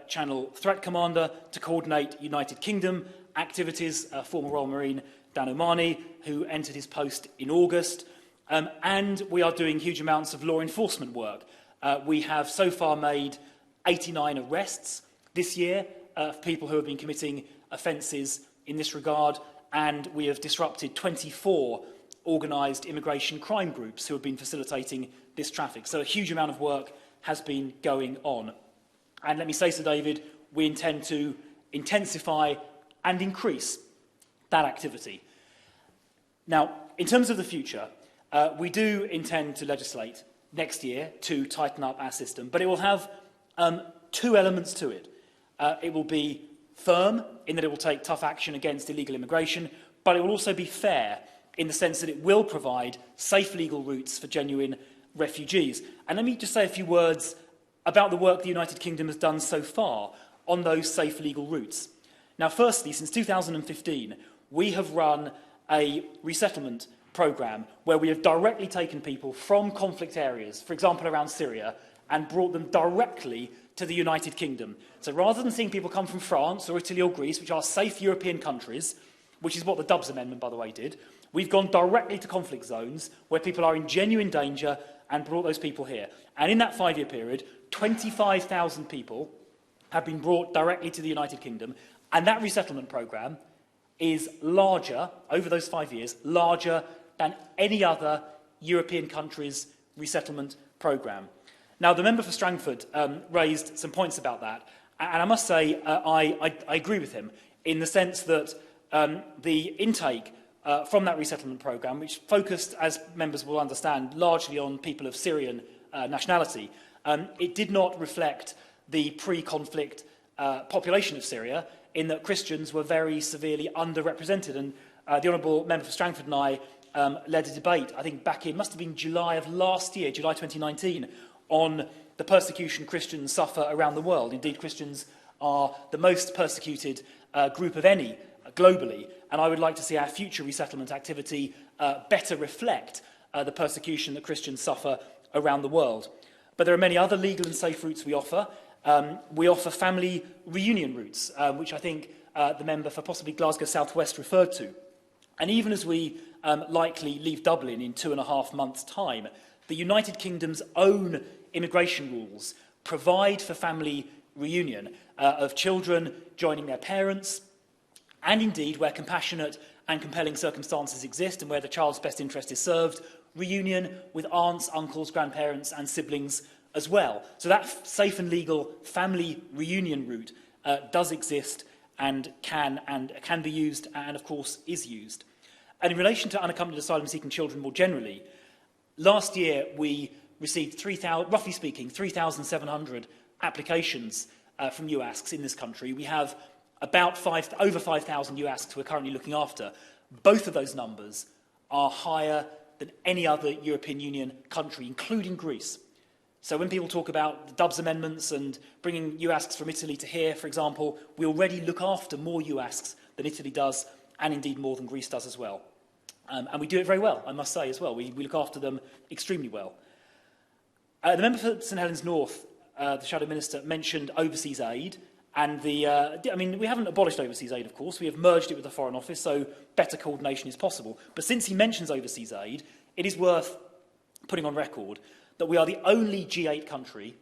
channel threat commander to coordinate United Kingdom activities, former Royal Marine Dan O'Mahony, who entered his post in August. And we are doing huge amounts of law enforcement work. We have so far made 89 arrests this year of people who have been committing offences in this regard, and we have disrupted 24 organised immigration crime groups who have been facilitating this traffic. So a huge amount of work has been going on. And let me say, Sir David, we intend to intensify and increase that activity. Now, in terms of the future, we do intend to legislate next year to tighten up our system, but it will have two elements to it. It will be firm in that it will take tough action against illegal immigration, but it will also be fair in the sense that it will provide safe legal routes for genuine refugees. And let me just say a few words about the work the United Kingdom has done so far on those safe legal routes. Now, firstly, since 2015, we have run a resettlement programme where we have directly taken people from conflict areas, for example, around Syria, and brought them directly to the United Kingdom. So rather than seeing people come from France or Italy or Greece, which are safe European countries, which is what the Dubs Amendment, by the way, did, we've gone directly to conflict zones where people are in genuine danger and brought those people here. And in that 5-year period, 25,000 people have been brought directly to the United Kingdom, and that resettlement programme is larger, over those 5 years, larger than any other European country's resettlement programme. Now, the member for Strangford raised some points about that, and I must say I agree with him in the sense that the intake from that resettlement programme, which focused, as members will understand, largely on people of Syrian nationality, it did not reflect the pre-conflict population of Syria, in that Christians were very severely underrepresented. And the Honourable Member for Strangford and I led a debate, I think back in, must have been July of last year, July 2019, on the persecution Christians suffer around the world. Indeed, Christians are the most persecuted group of any globally, and I would like to see our future resettlement activity better reflect the persecution that Christians suffer around the world. But there are many other legal and safe routes we offer. We offer family reunion routes, which I think the member for possibly Glasgow South West referred to. And even as we likely leave Dublin in 2.5 months' time, the United Kingdom's own immigration rules provide for family reunion of children joining their parents, and indeed, where compassionate and compelling circumstances exist and where the child's best interest is served, reunion with aunts, uncles, grandparents and siblings as well. So that safe and legal family reunion route does exist and can be used and, of course, is used. And in relation to unaccompanied asylum-seeking children more generally, last year we received, roughly speaking, 3,700 applications from UASCs in this country. We have about over 5,000 UASCs who we're currently looking after. Both of those numbers are higher than any other European Union country, including Greece. So when people talk about the Dubs amendments and bringing UASCs from Italy to here, for example, we already look after more UASCs than Italy does, and indeed more than Greece does as well. And we do it very well, I must say, as well. We look after them extremely well. The member for St Helens North the Shadow Minister, mentioned overseas aid. And I mean, we haven't abolished overseas aid, of course. We have merged it with the Foreign Office, so better coordination is possible. But since he mentions overseas aid, it is worth putting on record that we are the only G8 country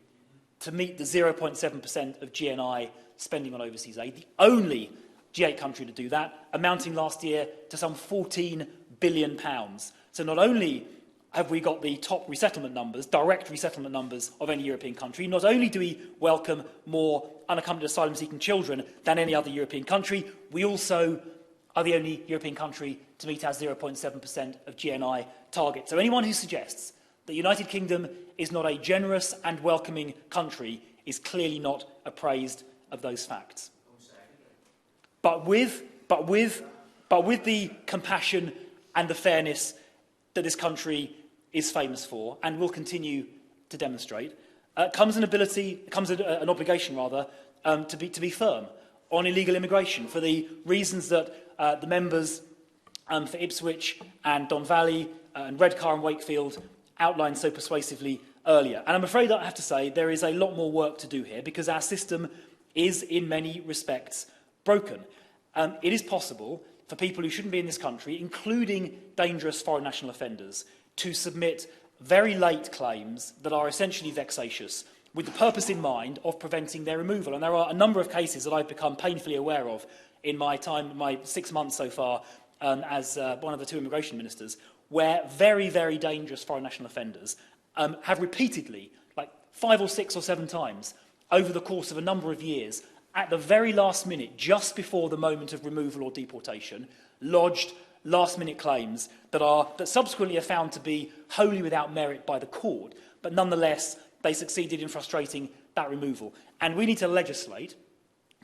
to meet the 0.7% of GNI spending on overseas aid, the only G8 country to do that, amounting last year to some £14 billion. So not only have we got the top resettlement numbers, direct resettlement numbers of any European country, not only do we welcome more unaccompanied asylum-seeking children than any other European country, we also are the only European country to meet our 0.7% of GNI target. So anyone who suggests that the United Kingdom is not a generous and welcoming country is clearly not appraised of those facts. But with the compassion and the fairness that this country is famous for and will continue to demonstrate, comes an obligation to be firm on illegal immigration for the reasons that the members for Ipswich and Don Valley and Redcar and Wakefield outlined so persuasively earlier. And I'm afraid that I have to say there is a lot more work to do here because our system is in many respects broken. It is possible for people who shouldn't be in this country, including dangerous foreign national offenders, to submit very late claims that are essentially vexatious with the purpose in mind of preventing their removal. And there are a number of cases that I've become painfully aware of in my 6 months so far as one of the two immigration ministers, where very, very dangerous foreign national offenders have repeatedly, like 5 or 6 or 7 times, over the course of a number of years, at the very last minute, just before the moment of removal or deportation, lodged last-minute claims that subsequently are found to be wholly without merit by the court, but nonetheless they succeeded in frustrating that removal. And we need to legislate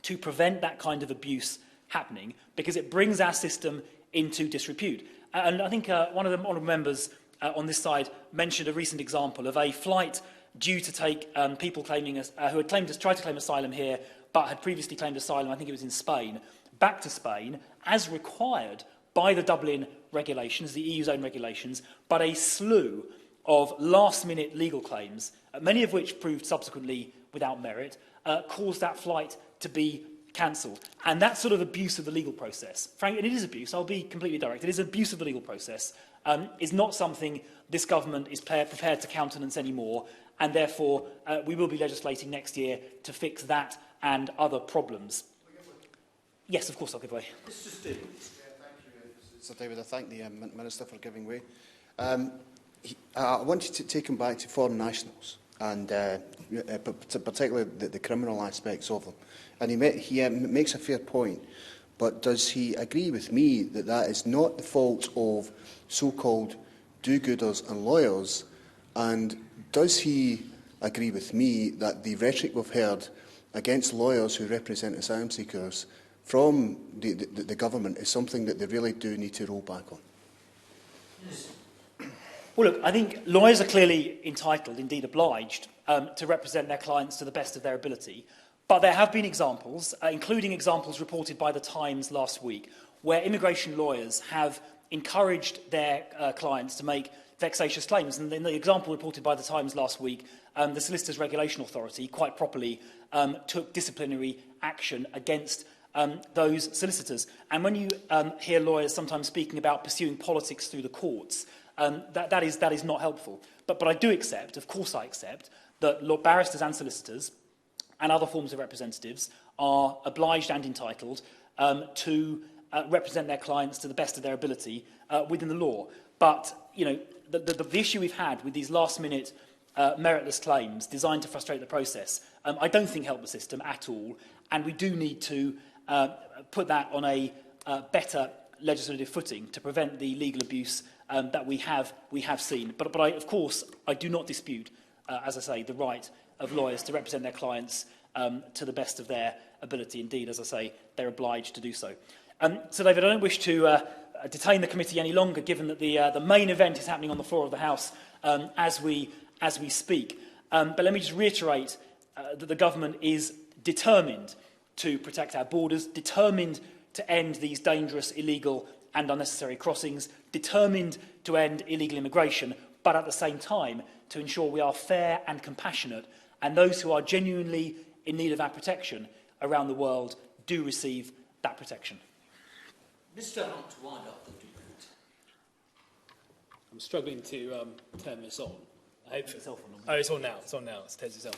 to prevent that kind of abuse happening because it brings our system into disrepute. And I think one of the honourable members on this side mentioned a recent example of a flight due to take people claiming who had tried to claim asylum here but had previously claimed asylum, I think it was in Spain, back to Spain as required by the Dublin regulations, the EU's own regulations, but a slew of last-minute legal claims, many of which proved subsequently without merit, caused that flight to be cancelled. And that sort of abuse of the legal process, frankly, and it is abuse, I'll be completely direct, it is abuse of the legal process, is not something this government is prepared to countenance anymore, and therefore we will be legislating next year to fix that and other problems. Yes, of course I'll give way. Sir David, I thank the Minister for giving way. I wanted to take him back to foreign nationals and particularly the criminal aspects of them. And he makes a fair point, but does he agree with me that that is not the fault of so-called do-gooders and lawyers? And does he agree with me that the rhetoric we've heard against lawyers who represent asylum seekers from the government is something that they really do need to roll back on? Well, look, I think lawyers are clearly entitled, indeed obliged, to represent their clients to the best of their ability. But there have been examples, including examples reported by The Times last week, where immigration lawyers have encouraged their clients to make vexatious claims. And in the example reported by The Times last week, the Solicitors Regulation Authority, quite properly, took disciplinary action against those solicitors. And when you hear lawyers sometimes speaking about pursuing politics through the courts, that is not helpful. But I do accept, of course I accept, that barristers and solicitors and other forms of representatives are obliged and entitled to represent their clients to the best of their ability within the law. But, you know, the issue we've had with these last-minute meritless claims designed to frustrate the process, I don't think help the system at all, and we do need to put that on a better legislative footing to prevent the legal abuse that we have seen. But of course, I do not dispute, as I say, the right of lawyers to represent their clients to the best of their ability. Indeed, as I say, they're obliged to do so. So, David, I don't wish to detain the committee any longer, given that the main event is happening on the floor of the House as we speak. But let me just reiterate that the government is determined to protect our borders, determined to end these dangerous, illegal and unnecessary crossings, determined to end illegal immigration, but at the same time to ensure we are fair and compassionate And those who are genuinely in need of our protection around the world do receive that protection. Mr Hunt, to wind up the debate. I'm struggling to turn this on. I hope it's on now. It's on now. It turns itself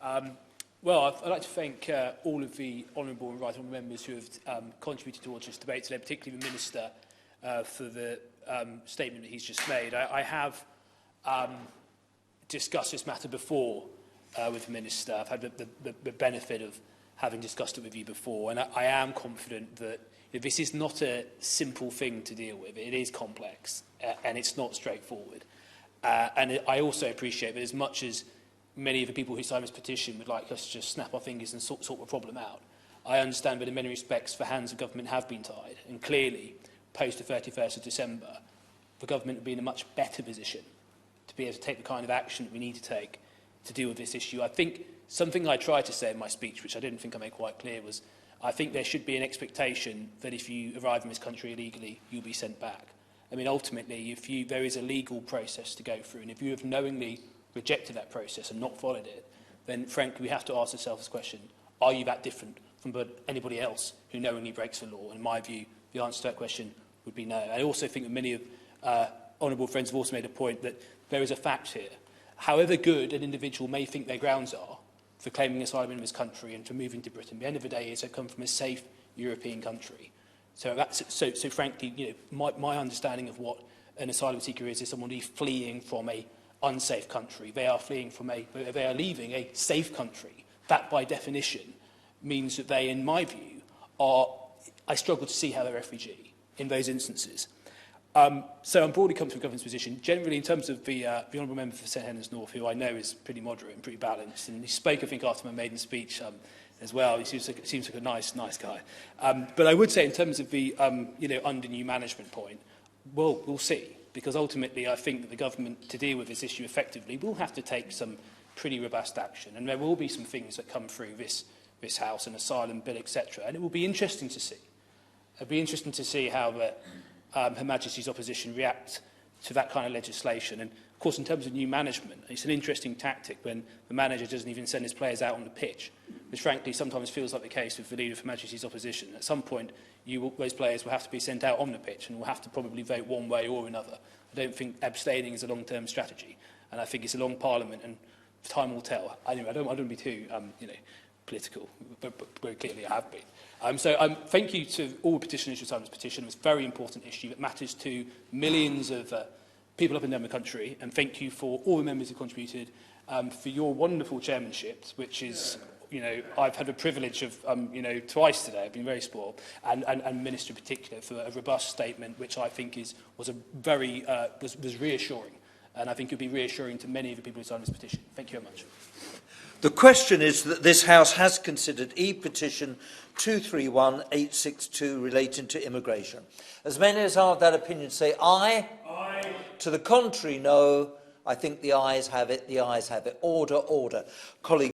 on. Well, I'd like to thank all of the honourable and right honourable members who have contributed towards this debate today, particularly the Minister for the statement that he's just made. I have discussed this matter before with the Minister. I've had the benefit of having discussed it with you before, and I am confident that this is not a simple thing to deal with. It is complex, and it's not straightforward. And I also appreciate that as much as many of the people who signed this petition would like us to just snap our fingers and sort the problem out, I understand that in many respects the hands of government have been tied, and clearly, post the 31st of December, the government would be in a much better position to be able to take the kind of action that we need to take to deal with this issue. I think something I tried to say in my speech, which I didn't think I made quite clear, was I think there should be an expectation that if you arrive in this country illegally, you'll be sent back. I mean, ultimately, there is a legal process to go through, and if you have knowingly rejected that process and not followed it, then frankly we have to ask ourselves this question: are you that different from anybody else who knowingly breaks the law? And in my view, the answer to that question would be no. I also think that many of honourable friends have also made a point that there is a fact here. However good an individual may think their grounds are for claiming asylum in this country and for moving to Britain, the end of the day is they come from a safe European country. So frankly, my understanding of what an asylum seeker is somebody fleeing from a unsafe country. They are leaving a safe country. That, by definition, means that they, in my view, I struggle to see how they're a refugee in those instances. So I'm broadly comfortable with the government's position. Generally, in terms of the honourable member for St Helens North, who I know is pretty moderate and pretty balanced, and he spoke, I think, after my maiden speech as well. He seems like a nice guy. But I would say, in terms of the under new management point, well, we'll see. Because ultimately, I think that the government, to deal with this issue effectively, will have to take some pretty robust action. And there will be some things that come through this House, an asylum bill, etc. And it will be interesting to see. It'll be interesting to see how Her Majesty's opposition react to that kind of legislation. And, of course, in terms of new management, it's an interesting tactic when the manager doesn't even send his players out on the pitch, which, frankly, sometimes feels like the case with the leader of Her Majesty's opposition. At some point, those players will have to be sent out on the pitch and will have to probably vote one way or another. I don't think abstaining is a long-term strategy, and I think it's a long parliament, and time will tell. Anyway, I don't want to be too, political, but very clearly I have been. So thank you to all petitioners who signed this petition. It's a very important issue that matters to millions of people up and down the country, and thank you for all the members who contributed, for your wonderful chairmanship, which is... I've had the privilege of, twice today. I've been very spoiled, and Minister in particular for a robust statement, which I think was reassuring, and I think it would be reassuring to many of the people who signed this petition. Thank you very much. The question is that this House has considered E-petition 231862 relating to immigration. As many as are of that opinion say aye. Aye. To the contrary, no. I think the ayes have it. The ayes have it. Order, order. Colleagues.